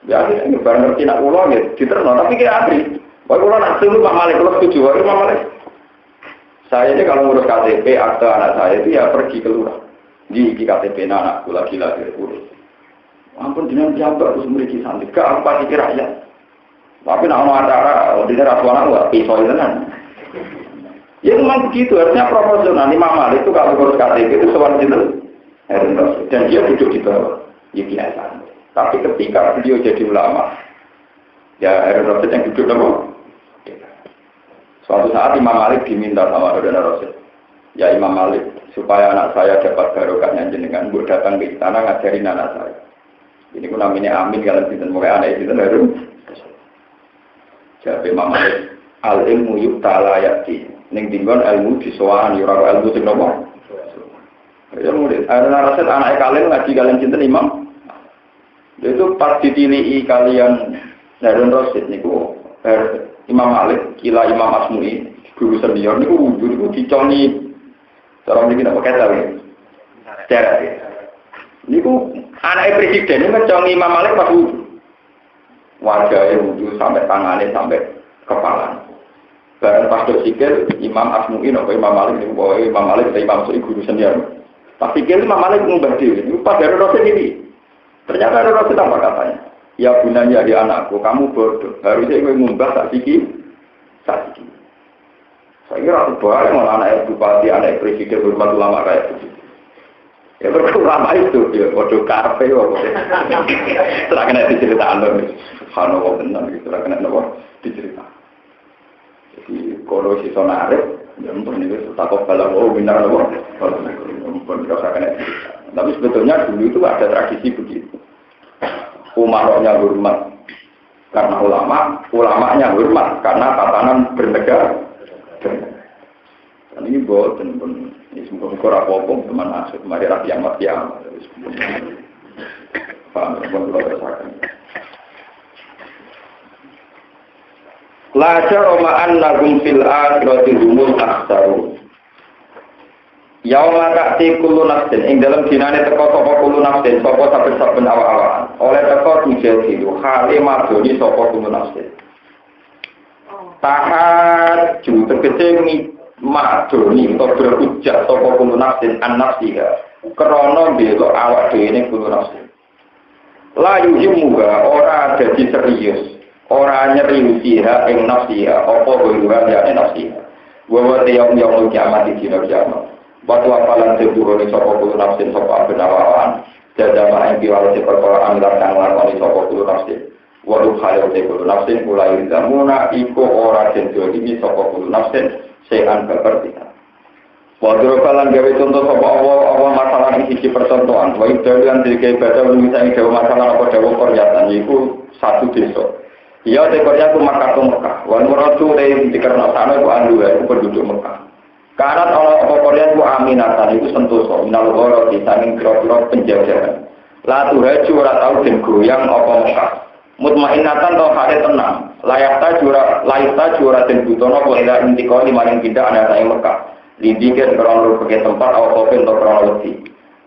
Ya, ini barang ngerti nak ulang ya, diterno, tapi kira antri. Wah, ulang nak dulu Pak Malik, kalau setuju, wah, Pak Malik. Saya ini kalau ngurus KTP, akte anak saya itu ya pergi ke lurah. Di KTP anakku lagi urus. Ampun, dengan jabat terus memiliki santri, ke apa sih rakyat. Tapi nak mau acara, di daerah suara nggak pisau itu kan. Ya memang begitu, harusnya proporsional. Imam Malik itu kalau ngurus KTP itu sewan itu, dan dia duduk di bawah, ya biasa. Tapi ketika beliau jadi ulama, ya Harun Rasid yang duduk nama. Suatu saat Imam Malik diminta sama Harun Rasid, ya Imam Malik supaya anak saya dapat barokahnya jenengan, buat datang ke istana ngajarin anak saya. Ini pun namanya Amin kalau tidak mulai anak itu Harun. Jadi Imam Malik al ilmu yuktala yati, neng tinggal ilmu disoan yurang ilmu sing nopo. Ya murid, Harun Rasid anak kalian ngaji kalian cinta Imam. Itu pas ditilihi kalian Harun Rasid niku Imam Malik, kila Imam Asmu'i, guru senior niku wudhu niku diconi cara mriki napa ketel ya. Cara niku anak presiden niku ngecongi Imam Malik pas wudhu. Wajahnya wudhu sampai tangannya sampai kepala. Bareng pas sikil Imam Asmu'i napa Imam Malik niku bawa Imam Malik atau Imam Asmu'i guru senior. Pas sikil Imam Malik ngubah dhewe. Niku pas Harun Rasid ini. Ternyata ada Rasul apa katanya? Ya gunanya di anakku, kamu bodoh. Harusnya gue ngumbah tak siki. Saya kira boleh mau anak bupati, anak presiden, hormat ulama kayak itu. Ya ulama itu, ya bodoh karpe, setelah kena diceritakan loh. Subhanallah benar, setelah kena diceritakan. Jadi kalau si sonarif, ya mungkin itu takut kalau benar loh. Mungkin tidak kena diceritakan. Tapi sebetulnya dulu itu ada tradisi begitu. Umaroknya hormat karena ulamanya hormat karena tatanan bernegara. Dan ini boten pun ini semoga apa-apa teman asik mari rakyat yang paham pun kalau rasakan. La jarama annahum fil akhirati humul akhsarun. Yauma ta'ti kullu nafsin ing dalam dinane teko sapa kullu nafsin sapa saben-saben awak-awakan oleh teko tujuh hale madoni sapa kullu nafsin tahajju tegese madoni utawa berhujjah sapa kullu nafsin an-nafsiha krana bela awak dhewe ning kullu nafsin la yuhimuha ora dadi serius ora nyeriusiha ing nafsiha apa kuwi ya nafsiha wa yaumul kiamat dina kiamat. Waktu apalan tebuhoni sopo kulu nafsin sopo abenawawan jadama yang diwala si perkara amilat yang lakoni sopo kulu nafsin waduh halil kulu nafsin mulai zamuna iko ora jenjol ini sopo kulu nafsin sean bepertikan waduh kalan gawe contoh sopo Allah masalah di sisi percontohan waduh dalian diri ibadah misalnya gawe masalah apa dawa koryatan yaitu satu desa iya dekornya itu Makkah Mekah wan muradu dari dikerna sana itu andu itu penduduk Mekah Karena kalau apa Korea ku aminatan itu sentosa minal ghoro di saking kira-kira penjajahan. La tuhaju ora tau den goyang apa Mekah. Mutmainatan to hale tenang. Layakta jura den butono apa ila intikali maring tidak ana saing Mekah. Lidike krono peke tempat awak kopen to krono wedi.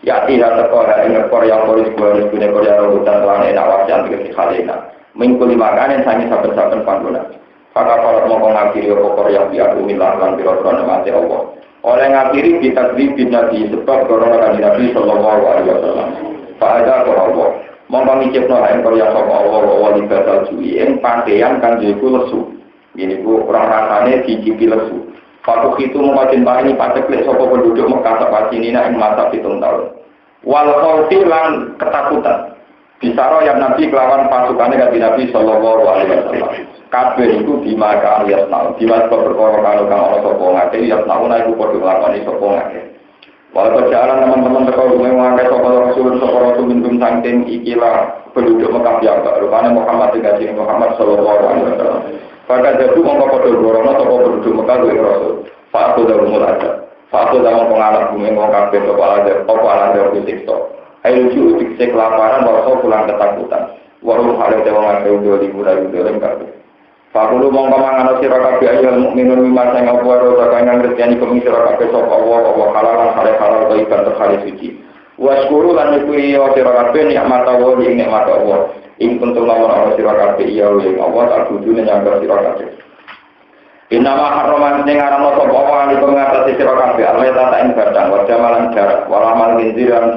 Ya tidak teko ing Korea polis polis punya Korea hutan lan enak wajan iki khalena. Mingkuli makanan sange saben-saben panggonan. Maka para mongko ngakiri apa yang biar umilah lan pira-pira mati Allah. Oleh ngakiri kita bin Nabi sebab korona kan Nabi sallallahu alaihi wasallam. Pada Allah, mongko ngicipno ing karya sapa Allah wa libatal juwi ing pakaian kang iku lesu. Ini ku orang rasane dicipi lesu. Fakuk itu mengajentani patek sapa penduduk Mekah sapacinina ing masa 7 tahun. Wal khawfi lan ketakutan. Bisaro yang Nabi kelawan pasukannya kanthi Nabi sallallahu alaihi wasallam. Kabeh iku dimakan yasnau, dimas perkara karo kang ana sapa ngake yasnau ana iku padha nglakoni sapa ngake. Walau jalan teman-teman teko ngake sapa rasul minum saking ikilah penduduk Mekah piyambak rupane Muhammad kanjeng Muhammad sallallahu alaihi wasallam. Maka jadu mongko padha gorono sapa penduduk Mekah luwih rasul. Fa aku dalem ada. Fa aku dalem pengalap bumi wong kabeh sapa ada siksa. Ayo lucu dikse kelaparan warsa pulang ketakutan. Waru hale dewa ngake udah liburan kabeh. Fakulu mongko mangan sira kabeh ayo mukminun mimma sing apa ora sakang ngerteni kemi sira kabeh sapa Allah halalan halal ikan terhali suci. Waskuru lan nyukuri sira kabeh nikmat Allah ing nikmat Allah. Ing kuntum lamun sira kabeh ya ing Allah tak kudune nyambar sira kabeh. Inama haraman sing aran sapa Allah ali pengatasi sira kabeh almeta ing badang wa jamalan jarak walamal ginjiran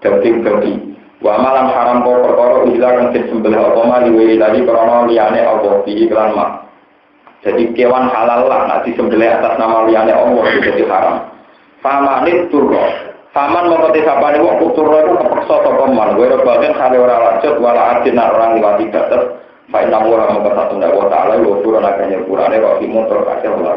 daging-daging. Wa malam haram kok perkara ilang kang disembelih apa mali wae tadi krana liyane Allah di iklan mak. Jadi kewan halal lah nek disembelih atas nama liyane Allah itu haram. Famanit turro. Faman mengkoti sapane wong turro itu kepeksa sapa man. Wae bagian hale ora lanjut wala adina orang liwati batas. Fa inna wa maka satuna wa ta'ala wa qur'ana kanya qur'ane wa fi motor kasih Allah.